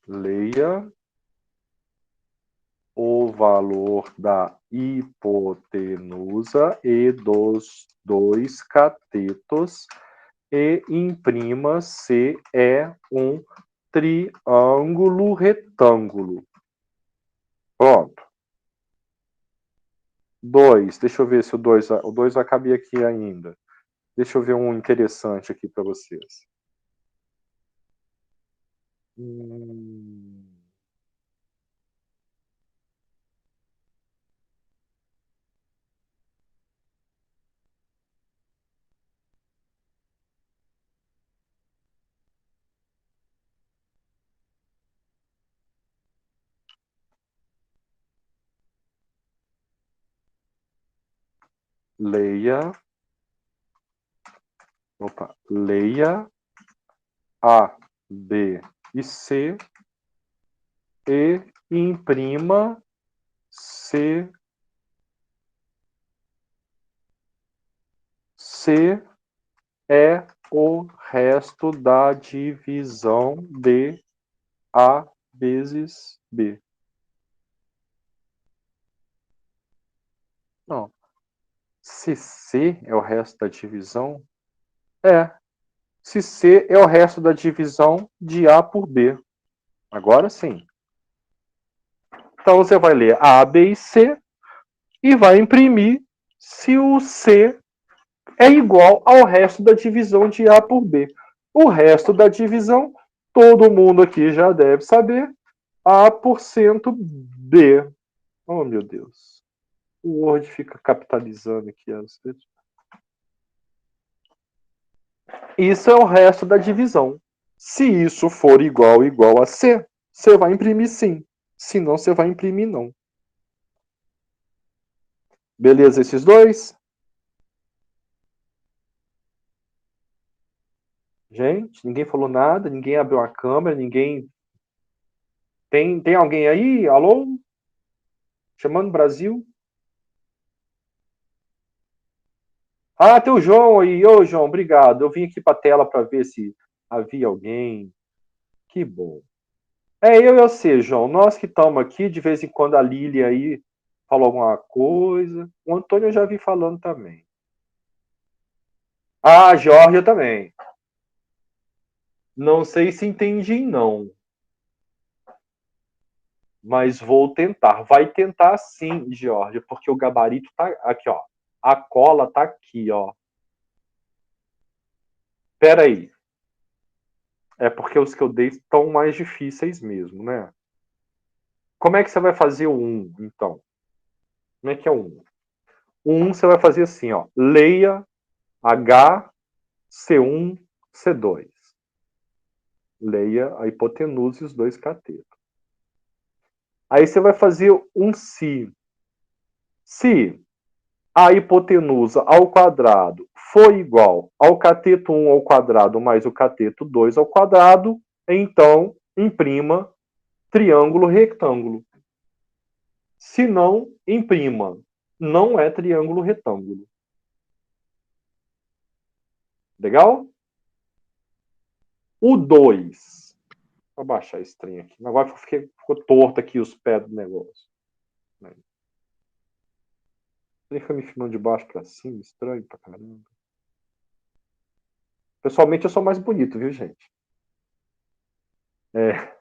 Leia o valor da hipotenusa e dos dois catetos e imprima se é um triângulo retângulo. Pronto. 2. Deixa eu ver se o 2 vai caber aqui ainda. Deixa eu ver um interessante aqui para vocês. Leia A, B e C e imprima C é o resto da divisão de A vezes B. Não. Se C é o resto da divisão, se C é o resto da divisão de A por B. Agora sim. Então você vai ler A, B e C e vai imprimir se o C é igual ao resto da divisão de A por B. O resto da divisão, todo mundo aqui já deve saber, A por cento B. Oh, meu Deus. O Word fica capitalizando aqui às vezes. Isso é o resto da divisão. Se isso for igual a C, Você vai imprimir sim. Se não, você vai imprimir não. Beleza, esses dois? Gente, ninguém falou nada, ninguém abriu a câmera, ninguém... Tem alguém aí? Alô? Chamando Brasil? Ah, tem o João aí. Ô, João, obrigado. Eu vim aqui para a tela para ver se havia alguém. Que bom. É eu e você, João. Nós que estamos aqui, de vez em quando a Lília aí falou alguma coisa. O Antônio eu já vi falando também. Ah, a Georgia também. Não sei se entendi, não. Mas vou tentar. Vai tentar sim, Georgia, porque o gabarito tá aqui, ó. A cola tá aqui, ó. Espera aí. É porque os que eu dei estão mais difíceis mesmo, né? Como é que você vai fazer o 1, então? Como é que é o 1? O 1 você vai fazer assim, ó. Leia H, C1, C2. Leia a hipotenusa e os dois catetos. Aí você vai fazer um si. Se a hipotenusa ao quadrado for igual ao cateto 1 ao quadrado mais o cateto 2 ao quadrado, então imprima triângulo retângulo. Se não, imprima. Não é triângulo retângulo. Legal? O 2. Vou abaixar esse trem aqui. Agora ficou torto aqui os pés do negócio. Ele foi me filmando de baixo para cima, estranho pra caramba. Pessoalmente eu sou mais bonito, viu, gente? É.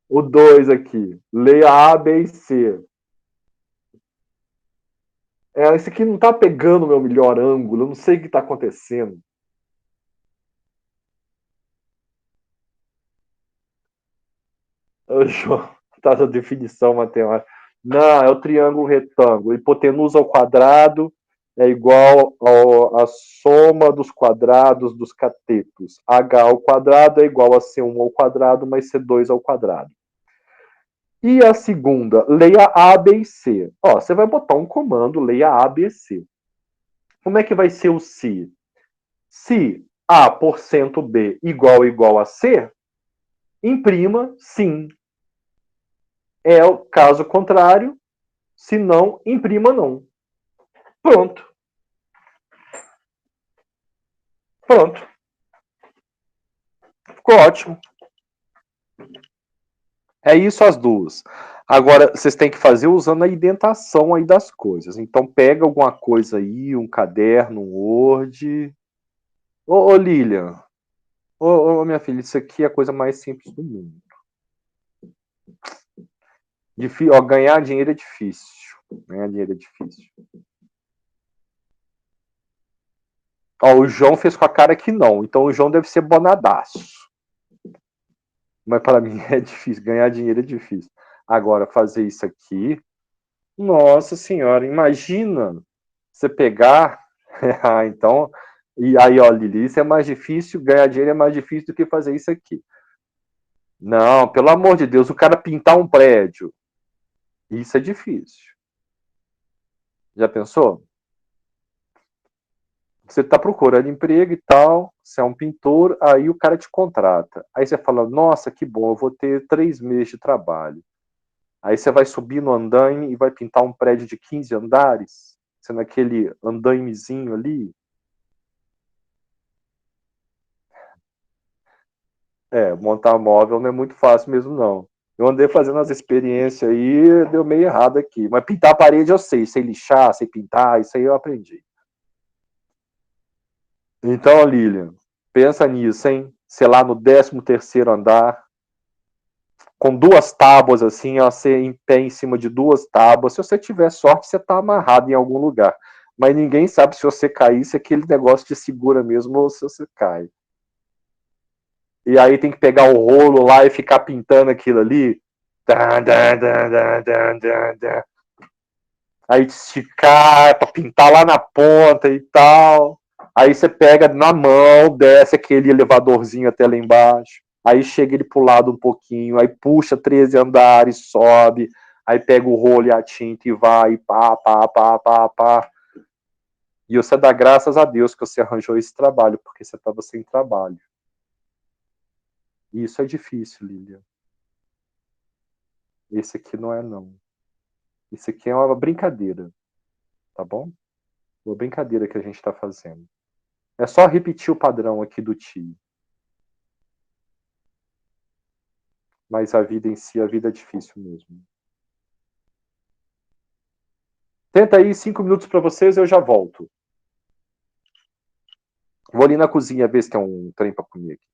O 2 aqui. Leia A, B e C. Esse aqui não tá pegando o meu melhor ângulo. Eu não sei o que tá acontecendo. João, tá na definição matemática. Não, é o triângulo retângulo. Hipotenusa ao quadrado é igual à soma dos quadrados dos catetos. H ao quadrado é igual a C1 ao quadrado mais C2 ao quadrado. E a segunda, leia A, B e C. Ó, você vai botar um comando, leia A, B e C. Como é que vai ser o se? Se A%B igual a C, imprima sim. É o caso contrário, se não, imprima não. Pronto. Pronto. Ficou ótimo. É isso as duas. Agora, vocês têm que fazer usando a indentação aí das coisas. Então, pega alguma coisa aí, um caderno, um Word. Ô Lilian, ô, minha filha, isso aqui é a coisa mais simples do mundo. Ganhar dinheiro é difícil. Ganhar dinheiro é difícil. Ó, o João fez com a cara que não. Então o João deve ser bonadaço. Mas para mim é difícil. Ganhar dinheiro é difícil. Agora, fazer isso aqui... Nossa senhora, imagina você pegar... então... E aí, ó, Lili, isso é mais difícil. Ganhar dinheiro é mais difícil do que fazer isso aqui. Não, pelo amor de Deus. O cara pintar um prédio. Isso é difícil. Já pensou? Você está procurando emprego e tal, você é um pintor, aí o cara te contrata. Aí você fala, nossa, que bom, eu vou ter 3 meses de trabalho. Aí você vai subir no andaime e vai pintar um prédio de 15 andares, sendo aquele andaimezinho ali. Montar móvel não é muito fácil mesmo, não. Eu andei fazendo as experiências aí, deu meio errado aqui. Mas pintar a parede eu sei lixar, sei pintar, isso aí eu aprendi. Então, Lilian, pensa nisso, hein? Sei lá, no 13º andar, com 2 tábuas, assim, ó, você em pé em cima de 2 tábuas. Se você tiver sorte, você tá amarrado em algum lugar. Mas ninguém sabe se você cair, se aquele negócio te segura mesmo ou se você cai. E aí tem que pegar o rolo lá e ficar pintando aquilo ali. Aí esticar pra pintar lá na ponta e tal. Aí você pega na mão, desce aquele elevadorzinho até lá embaixo. aí chega ele pro lado um pouquinho, aí puxa 13 andares, sobe, aí pega o rolo e a tinta e vai, pá, pá, pá, pá, pá. E você dá graças a Deus que você arranjou esse trabalho, porque você estava sem trabalho. E isso é difícil, Lilian. Esse aqui não é, não. Esse aqui é uma brincadeira, tá bom? Uma brincadeira que a gente está fazendo. É só repetir o padrão aqui do tio. Mas a vida em si, a vida é difícil mesmo. Tenta aí 5 minutos para vocês, eu já volto. Vou ali na cozinha ver se tem um trem para comer aqui.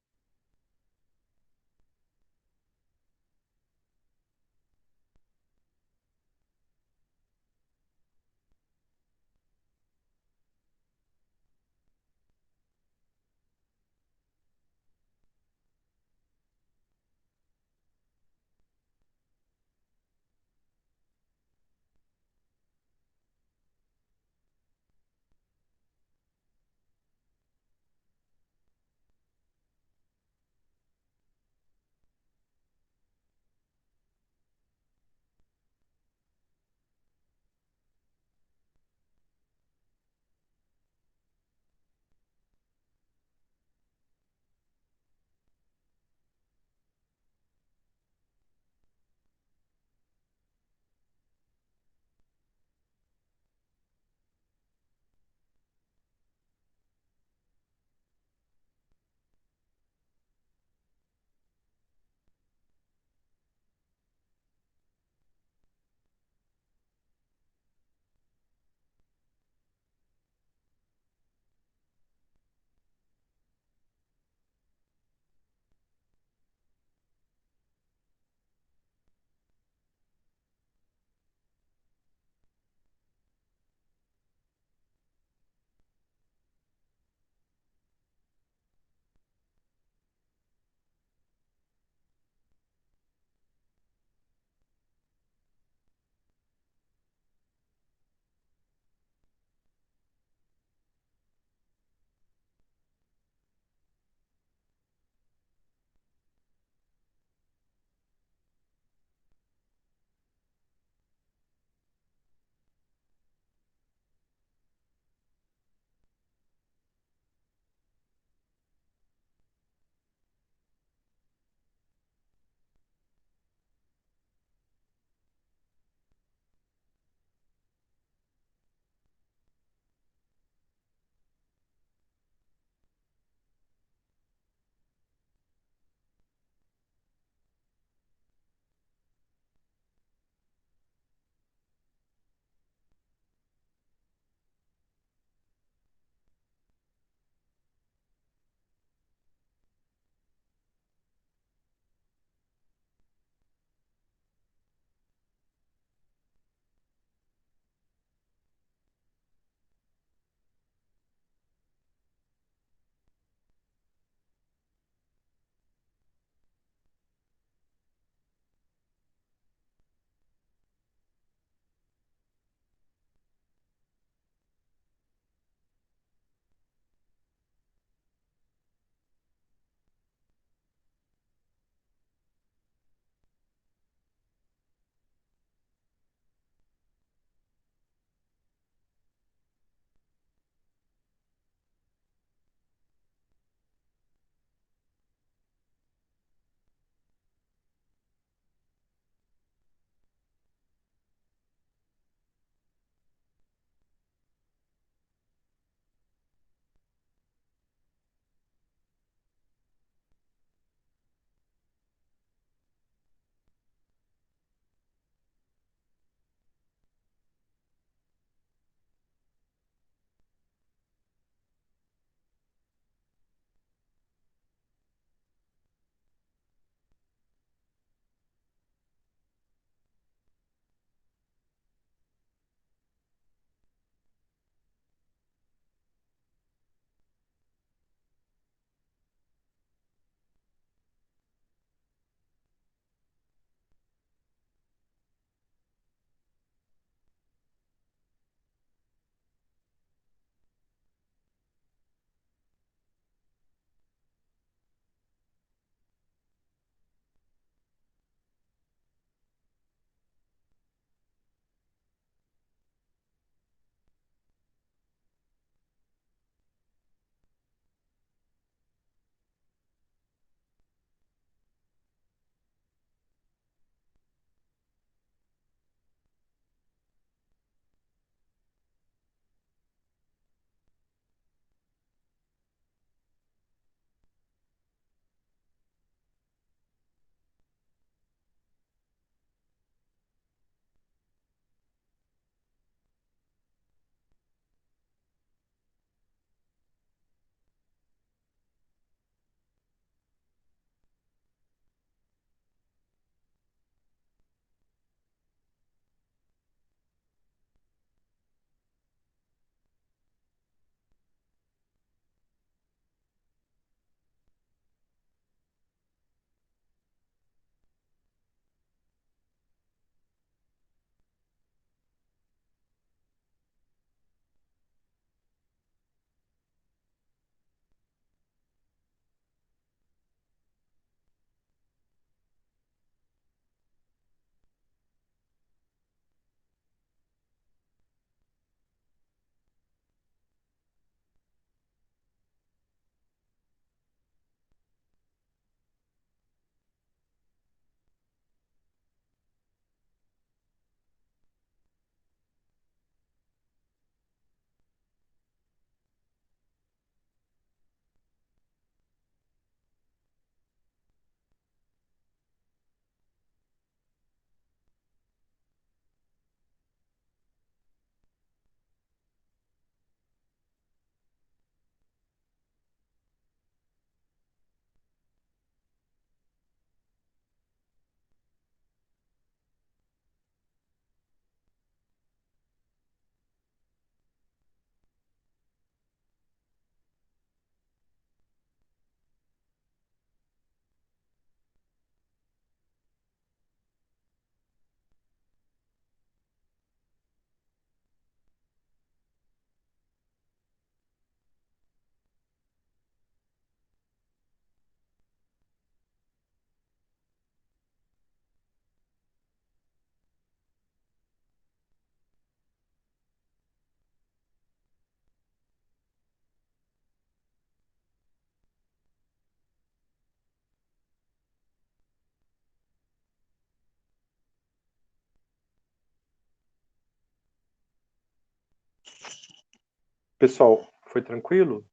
Pessoal, foi tranquilo?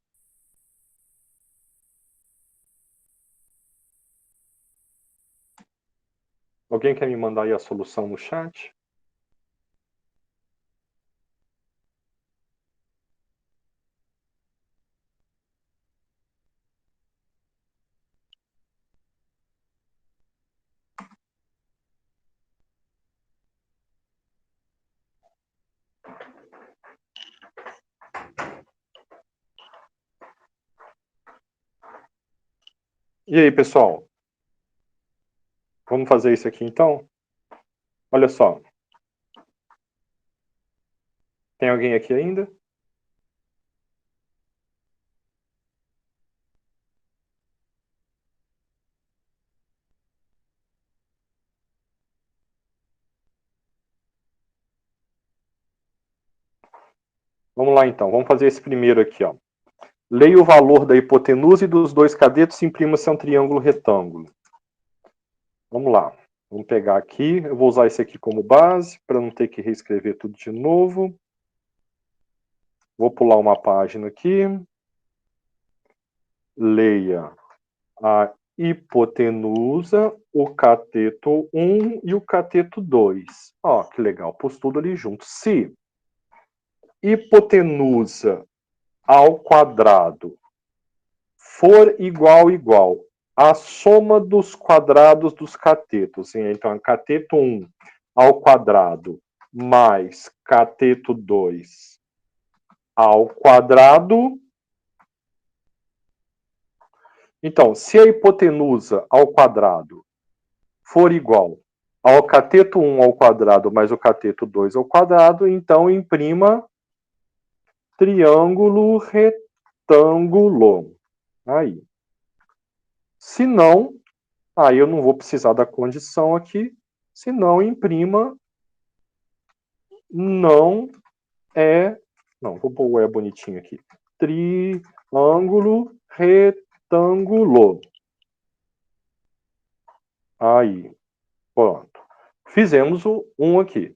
Alguém quer me mandar aí a solução no chat? E aí, pessoal? Vamos fazer isso aqui então? Olha só. Tem alguém aqui ainda? Vamos lá então, vamos fazer esse primeiro aqui, ó. Leia o valor da hipotenusa e dos dois catetos e imprima-se um triângulo retângulo. Vamos lá. Vamos pegar aqui. Eu vou usar esse aqui como base, para não ter que reescrever tudo de novo. Vou pular uma página aqui. Leia a hipotenusa, o cateto 1 e o cateto 2. Ó, que legal, pus tudo ali junto. Se hipotenusa ao quadrado for igual a soma dos quadrados dos catetos, então cateto 1 ao quadrado mais cateto 2 ao quadrado. Então, se a hipotenusa ao quadrado for igual ao cateto 1 ao quadrado mais o cateto 2 ao quadrado, então imprima triângulo retângulo. Aí. Se não, aí eu não vou precisar da condição aqui. Se não, imprima não é... Não, vou pôr o é bonitinho aqui. Triângulo retângulo. Aí. Pronto. Fizemos o 1 aqui.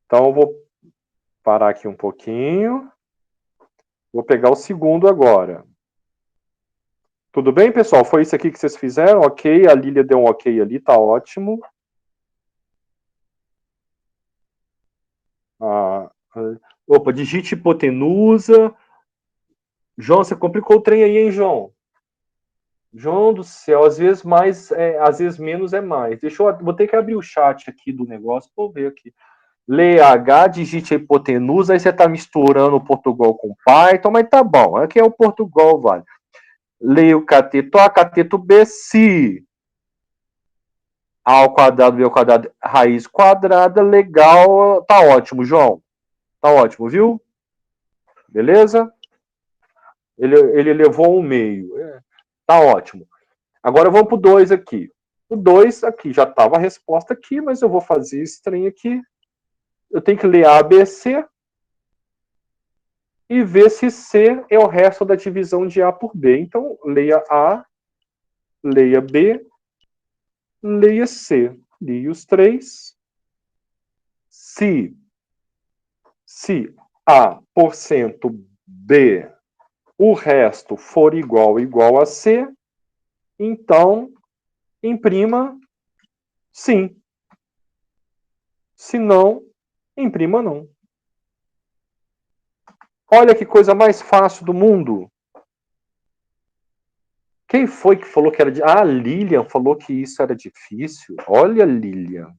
Então eu vou parar aqui um pouquinho. Vou pegar o segundo agora. Tudo bem, pessoal? Foi isso aqui que vocês fizeram? Ok, a Lília deu um ok ali, tá ótimo. Opa, digite hipotenusa. João, você complicou o trem aí, hein, João? João do céu, às vezes mais, às vezes menos é mais. Vou ter que abrir o chat aqui do negócio, vou ver aqui. Leia H, digite a hipotenusa, aí você tá misturando o Portugal com Python, mas tá bom, aqui é o Portugal, vale. Leia o cateto A, cateto B, se A ao quadrado, B ao quadrado, raiz quadrada, legal, tá ótimo, João. Tá ótimo, viu? Beleza? Ele levou um meio. Tá ótimo. Agora vamos pro 2 aqui. O 2 aqui já estava a resposta aqui, mas eu vou fazer esse trem aqui. Eu tenho que ler A, B, C e ver se C é o resto da divisão de A por B. Então, leia A, leia B, leia C. Li os três. Se A por cento B, o resto for igual a C, então imprima sim. Se não, imprima não. Olha que coisa mais fácil do mundo. Quem foi que falou que era de... Ah, a Lilian falou que isso era difícil. Olha, Lilian.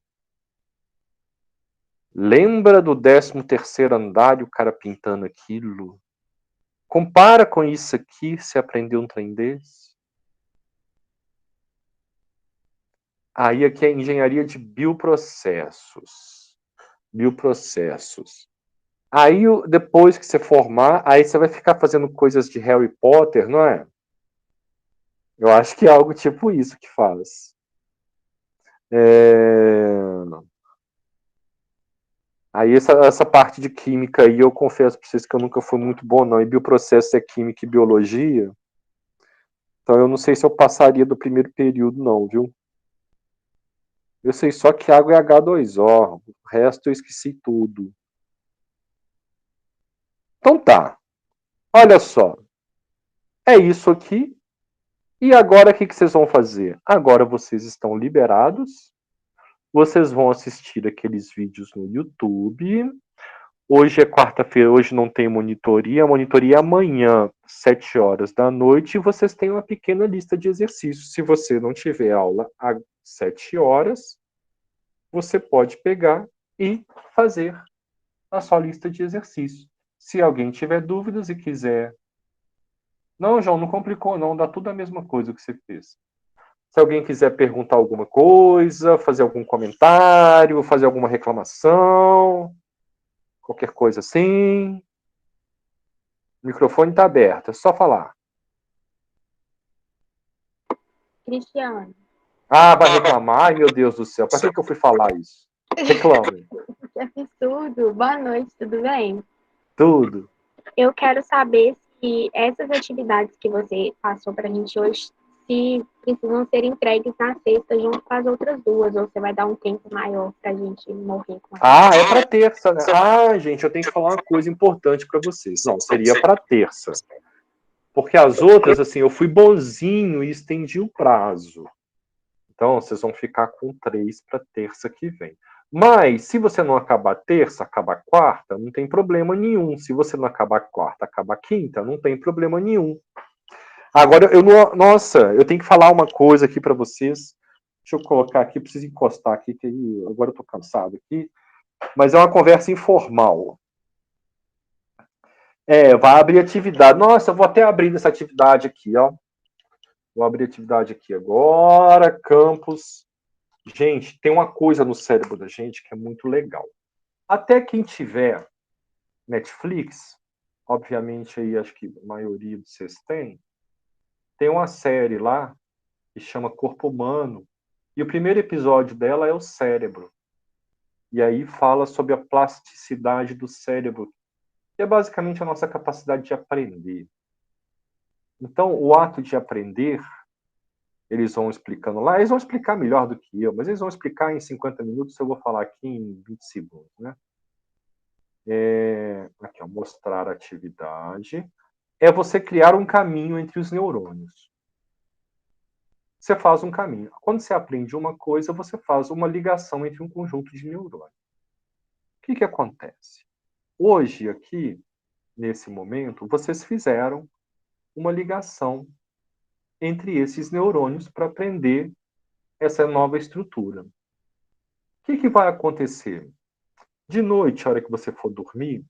Lembra do 13º andar e o cara pintando aquilo? Compara com isso aqui, se aprendeu um trem desse. Aí aqui é engenharia de bioprocessos. Bioprocessos. Aí, depois que você formar, aí você vai ficar fazendo coisas de Harry Potter, não é? Eu acho que é algo tipo isso que faz. Aí essa parte de química aí, eu confesso para vocês que eu nunca fui muito bom, não. E bioprocesso é química e biologia. Então eu não sei se eu passaria do primeiro período, não, viu? Eu sei só que água é H2O. O resto eu esqueci tudo. Então tá. Olha só. É isso aqui. E agora o que vocês vão fazer? Agora vocês estão liberados. Vocês vão assistir aqueles vídeos no YouTube. Hoje é quarta-feira, hoje não tem monitoria. A monitoria é amanhã, 7 horas da noite, e vocês têm uma pequena lista de exercícios. Se você não tiver aula às 7 horas, você pode pegar e fazer a sua lista de exercícios. Se alguém tiver dúvidas e quiser. Não, João, não complicou, não. Dá tudo a mesma coisa que você fez. Se alguém quiser perguntar alguma coisa, fazer algum comentário, fazer alguma reclamação, qualquer coisa assim. O microfone está aberto, é só falar. Cristiano. Ah, vai reclamar? Ai, meu Deus do céu, para que eu fui falar isso? Reclame. Que absurdo. Boa noite, tudo bem? Tudo. Eu quero saber se essas atividades que você passou para a gente hoje, se precisam ser entregues na sexta junto com as outras duas, ou você vai dar um tempo maior para a gente morrer com elas. Ah, é para terça, né? Ah, gente, eu tenho que falar uma coisa importante para vocês. Não, seria para terça. Porque as outras, assim, eu fui bonzinho e estendi o prazo. Então, vocês vão ficar com 3 para terça que vem. Mas, se você não acabar terça, acabar quarta, não tem problema nenhum. Se você não acabar quarta, acabar quinta, não tem problema nenhum. Agora, nossa, eu tenho que falar uma coisa aqui para vocês. Deixa eu colocar aqui, preciso encostar aqui, que agora eu tô cansado aqui. Mas é uma conversa informal. Vai abrir atividade. Nossa, eu vou até abrir essa atividade aqui, ó. Vou abrir atividade aqui agora, campus. Gente, tem uma coisa no cérebro da gente que é muito legal. Até quem tiver Netflix, obviamente aí acho que a maioria de vocês tem uma série lá que chama Corpo Humano, e o primeiro episódio dela é o cérebro. E aí fala sobre a plasticidade do cérebro, que é basicamente a nossa capacidade de aprender. Então, o ato de aprender, eles vão explicando lá, eles vão explicar melhor do que eu, mas eles vão explicar em 50 minutos, eu vou falar aqui em 20 segundos, né? Aqui, ó, mostrar atividade. É você criar um caminho entre os neurônios. Você faz um caminho. Quando você aprende uma coisa, você faz uma ligação entre um conjunto de neurônios. O que acontece? Hoje, aqui, nesse momento, vocês fizeram uma ligação entre esses neurônios para aprender essa nova estrutura. O que vai acontecer? De noite, a hora que você for dormir,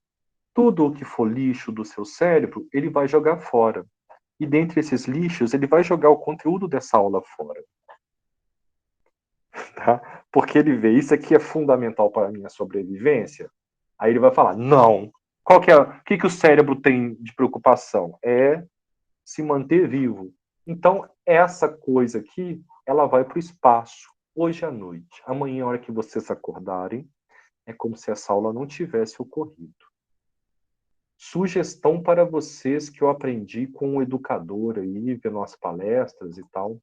tudo o que for lixo do seu cérebro, ele vai jogar fora. E dentre esses lixos, ele vai jogar o conteúdo dessa aula fora. Tá? Porque ele vê, isso aqui é fundamental para a minha sobrevivência. Aí ele vai falar, não. O que o cérebro tem de preocupação? É se manter vivo. Então, essa coisa aqui, ela vai para o espaço, hoje à noite. Amanhã, a hora que vocês acordarem, é como se essa aula não tivesse ocorrido. Sugestão para vocês que eu aprendi com um educador aí, vendo as palestras e tal.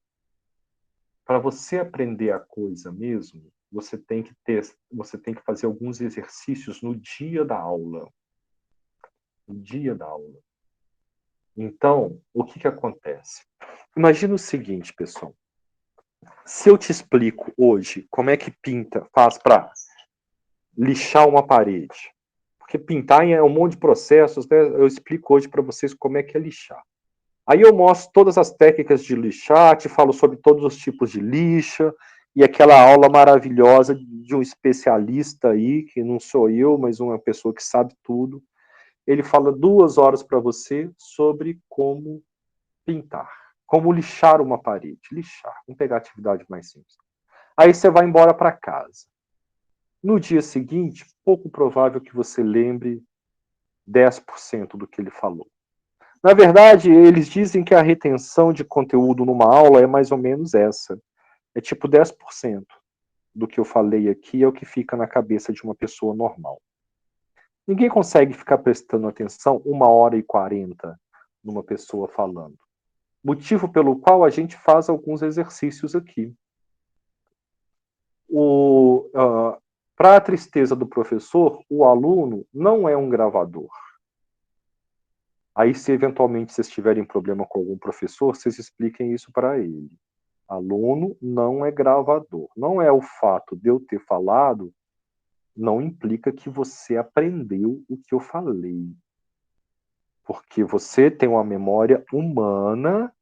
Para você aprender a coisa mesmo, você tem que fazer alguns exercícios no dia da aula. No dia da aula. Então, o que acontece? Imagina o seguinte, pessoal. Se eu te explico hoje como é que faz para lixar uma parede, porque pintar é um monte de processos, né? Eu explico hoje para vocês como é que é lixar. Aí eu mostro todas as técnicas de lixar, te falo sobre todos os tipos de lixa, e aquela aula maravilhosa de um especialista aí, que não sou eu, mas uma pessoa que sabe tudo. Ele fala 2 horas para você sobre como pintar, como lixar uma parede. Lixar, vamos pegar a atividade mais simples. Aí você vai embora para casa. No dia seguinte, pouco provável que você lembre 10% do que ele falou. Na verdade, eles dizem que a retenção de conteúdo numa aula é mais ou menos essa. É tipo 10% do que eu falei aqui é o que fica na cabeça de uma pessoa normal. Ninguém consegue ficar prestando atenção 1h40 numa pessoa falando. Motivo pelo qual a gente faz alguns exercícios aqui. Para a tristeza do professor, o aluno não é um gravador. Aí, se eventualmente vocês tiverem problema com algum professor, vocês expliquem isso para ele. Aluno não é gravador. Não é o fato de eu ter falado, não implica que você aprendeu o que eu falei. Porque você tem uma memória humana.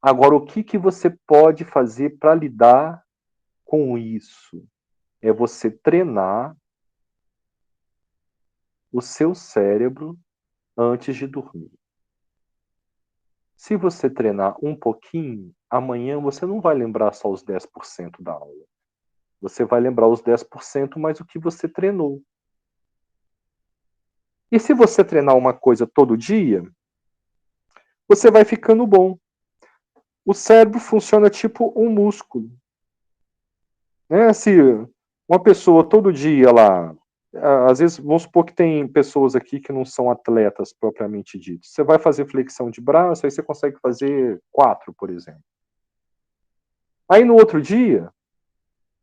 Agora, o que você pode fazer para lidar com isso? É você treinar o seu cérebro antes de dormir. Se você treinar um pouquinho, amanhã você não vai lembrar só os 10% da aula. Você vai lembrar os 10% mais o que você treinou. E se você treinar uma coisa todo dia, você vai ficando bom. O cérebro funciona tipo um músculo. Se uma pessoa todo dia lá, às vezes, vamos supor que tem pessoas aqui que não são atletas propriamente ditos. Você vai fazer flexão de braço, aí você consegue fazer 4, por exemplo. Aí no outro dia,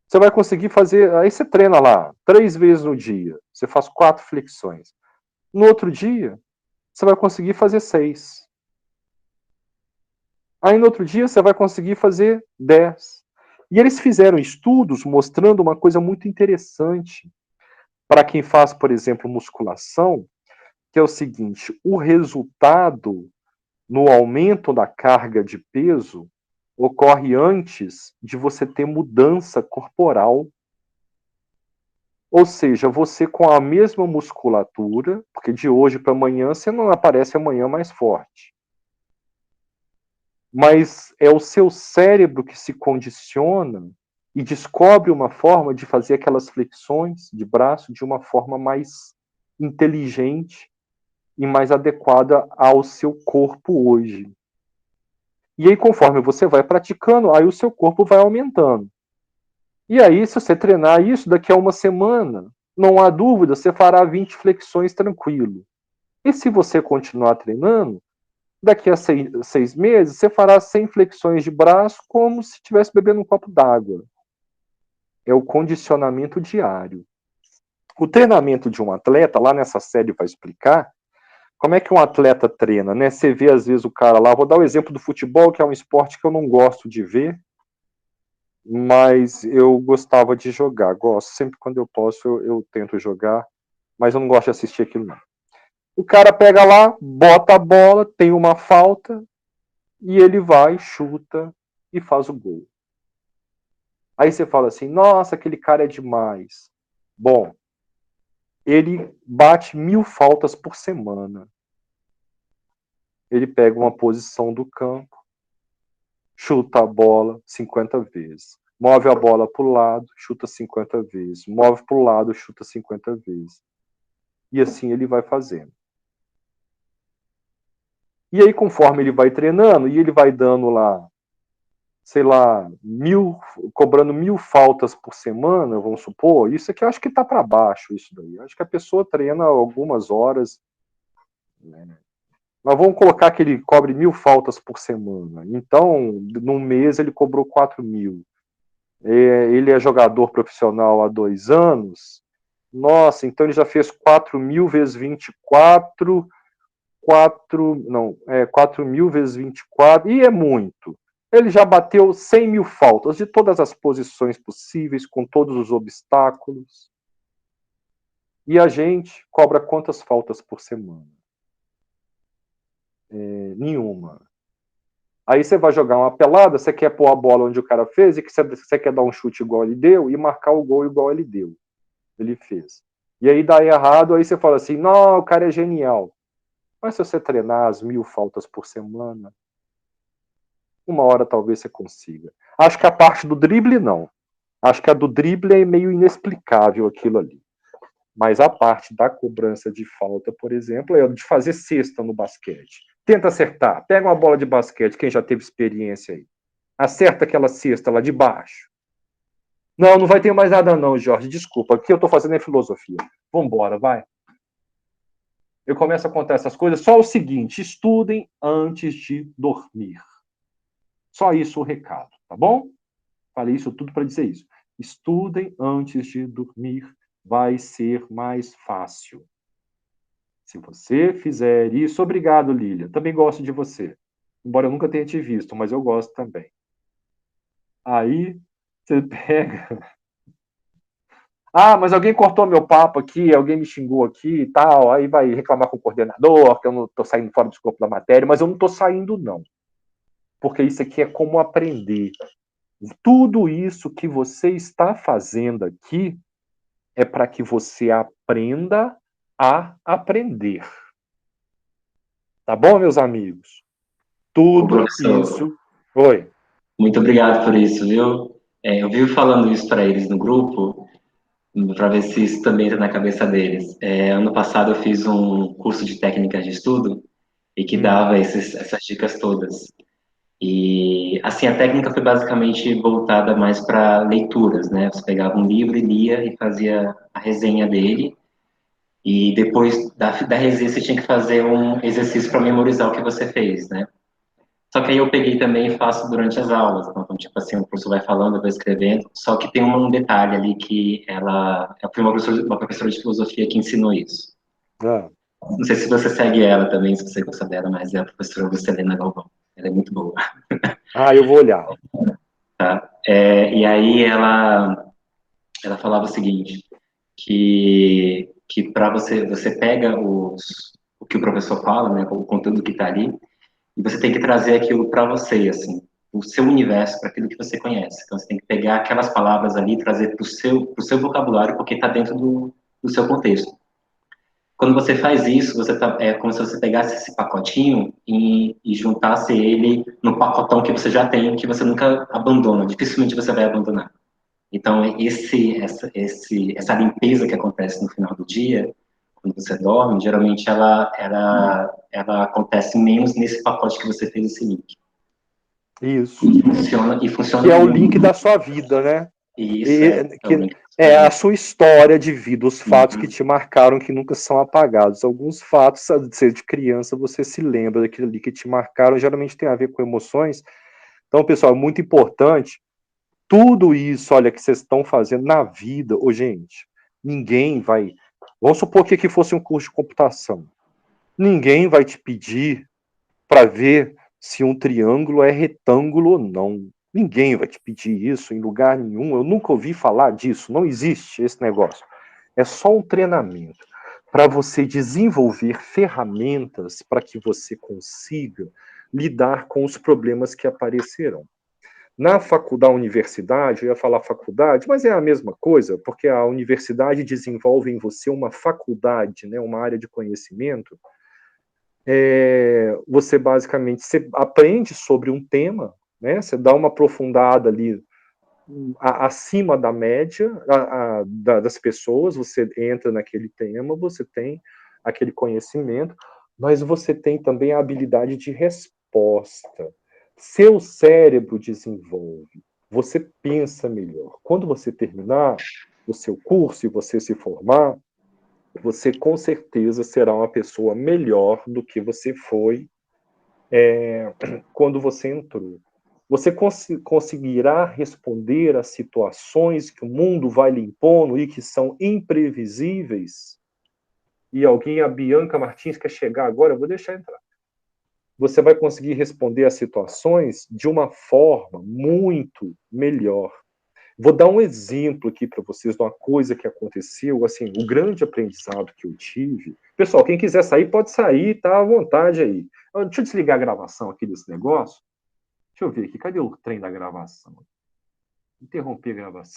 você vai conseguir fazer, aí você treina lá 3 vezes no dia, você faz 4 flexões. No outro dia, você vai conseguir fazer 6. Aí no outro dia, você vai conseguir fazer 10. E eles fizeram estudos mostrando uma coisa muito interessante para quem faz, por exemplo, musculação, que é o seguinte: o resultado no aumento da carga de peso ocorre antes de você ter mudança corporal. Ou seja, você com a mesma musculatura, porque de hoje para amanhã você não aparece amanhã mais forte. Mas é o seu cérebro que se condiciona e descobre uma forma de fazer aquelas flexões de braço de uma forma mais inteligente e mais adequada ao seu corpo hoje. E aí, conforme você vai praticando, aí o seu corpo vai aumentando. E aí, se você treinar isso, daqui a uma semana, não há dúvida, você fará 20 flexões tranquilo. E se você continuar treinando, daqui a 6 meses, você fará 100 flexões de braço como se estivesse bebendo um copo d'água. É o condicionamento diário. O treinamento de um atleta, lá nessa série vai explicar como é que um atleta treina, né? Você vê, às vezes, o cara lá... Vou dar o exemplo do futebol, que é um esporte que eu não gosto de ver, mas eu gostava de jogar. Gosto. Sempre quando eu posso, eu tento jogar, mas eu não gosto de assistir aquilo, não. O cara pega lá, bota a bola, tem uma falta, e ele vai, chuta e faz o gol. Aí você fala assim, nossa, aquele cara é demais. Bom, ele bate 1000 faltas por semana. Ele pega uma posição do campo, chuta a bola 50 vezes. Move a bola para o lado, chuta 50 vezes. Move para o lado, chuta 50 vezes. E assim ele vai fazendo. E aí, conforme ele vai treinando, e ele vai dando lá, sei lá, cobrando 1000 faltas por semana, vamos supor, isso aqui eu acho que está para baixo, isso daí. Eu acho que a pessoa treina algumas horas, né? Mas vamos colocar que ele cobre 1000 faltas por semana. Então, num mês ele cobrou 4000. Ele é jogador profissional há 2 anos. Nossa, então ele já fez 4000 vezes 24, 4000 vezes 24, e é muito. Ele já bateu 100.000 faltas de todas as posições possíveis, com todos os obstáculos. E a gente cobra quantas faltas por semana? Nenhuma. Aí você vai jogar uma pelada, você quer pôr a bola onde o cara fez, e que você quer dar um chute igual ele deu, e marcar o gol igual ele deu. Ele fez. E aí dá errado, aí você fala assim, não, o cara é genial. Mas se você treinar as 1000 faltas por semana, uma hora talvez você consiga. Acho que a parte do drible, não. Acho que a do drible é meio inexplicável aquilo ali. Mas a parte da cobrança de falta, por exemplo, é de fazer cesta no basquete. Tenta acertar. Pega uma bola de basquete, quem já teve experiência aí. Acerta aquela cesta lá de baixo. Não, não vai ter mais nada não, Jorge. Desculpa, o que eu estou fazendo é filosofia. Vambora, vai. Eu começo a contar essas coisas. Só o seguinte, estudem antes de dormir. Só isso o recado, tá bom? Falei isso tudo para dizer isso. Estudem antes de dormir, vai ser mais fácil. Se você fizer isso, obrigado, Lília. Também gosto de você. Embora eu nunca tenha te visto, mas eu gosto também. Aí você pega. Ah, mas alguém cortou meu papo aqui, alguém me xingou aqui e tal. Aí vai reclamar com o coordenador, que eu não estou saindo fora do escopo da matéria, mas eu não estou saindo, não. Porque isso aqui é como aprender. Tudo isso que você está fazendo aqui é para que você aprenda a aprender. Tá bom, meus amigos? Ô, Tudo professor, isso. Oi. muito obrigado por isso, viu? Eu vivo falando isso para eles no grupo, para ver se isso também entra na cabeça deles. Ano passado eu fiz um curso de técnicas de estudo e que dava essas dicas todas. E, assim, a técnica foi basicamente voltada mais para leituras, né? Você pegava um livro e lia e fazia a resenha dele. E depois da resenha você tinha que fazer um exercício para memorizar o que você fez, né? Só que aí eu peguei também e faço durante as aulas. Então, tipo assim, o professor vai falando, eu vou escrevendo. Só que tem um detalhe ali que ela foi uma professora de filosofia que ensinou isso. Ah, Não sei se você segue ela também, se você gosta dela, mas é a professora Lucilena Galvão. Ela é muito boa, eu vou olhar. tá? E aí ela falava o seguinte, que para você pega o que o professor fala, né, o conteúdo que está ali, e você tem que trazer aquilo para você, assim, o seu universo, para aquilo que você conhece. Então, você tem que pegar aquelas palavras ali e trazer para o seu vocabulário, porque está dentro do seu contexto. Quando você faz isso, é como se você pegasse esse pacotinho e juntasse ele no pacotão que você já tem, que você nunca abandona, dificilmente você vai abandonar. Então, essa limpeza que acontece no final do dia, quando você dorme, geralmente ela acontece menos nesse pacote que você fez esse link. Isso. E funciona Que é o link muito. da sua vida, né? E isso é o Que link da sua é a vida. sua história de vida, os fatos que Uhum. te marcaram que nunca são apagados. Alguns fatos, ser de criança, você se lembra daquilo ali que te marcaram, geralmente tem a ver com emoções. Então, pessoal, é muito importante. Tudo isso, olha, que vocês estão fazendo na vida, ô gente, ninguém vai. Vamos supor que aqui fosse um curso de computação. Ninguém vai te pedir para ver se um triângulo é retângulo ou não. Ninguém vai te pedir isso em lugar nenhum. Eu nunca ouvi falar disso. Não existe esse negócio. É só um treinamento para você desenvolver ferramentas para que você consiga lidar com os problemas que aparecerão. Na faculdade, universidade, eu ia falar faculdade, mas é a mesma coisa, porque a universidade desenvolve em você uma faculdade, né, uma área de conhecimento. Você basicamente você aprende sobre um tema, né, você dá uma aprofundada ali acima da média das pessoas, você entra naquele tema, você tem aquele conhecimento, mas você tem também a habilidade de resposta. Seu cérebro desenvolve, você pensa melhor. Quando você terminar o seu curso e você se formar, você com certeza será uma pessoa melhor do que você foi quando você entrou. Você conseguirá responder a situações que o mundo vai lhe impondo e que são imprevisíveis? E alguém, a Bianca Martins, quer chegar agora, eu vou deixar entrar. Você vai conseguir responder a situações de uma forma muito melhor. Vou dar um exemplo aqui para vocês de uma coisa que aconteceu, assim, o grande aprendizado que eu tive. Pessoal, quem quiser sair, pode sair, tá à vontade aí. Deixa eu desligar a gravação aqui desse negócio. Deixa eu ver aqui, cadê o trem da gravação? Interromper a gravação.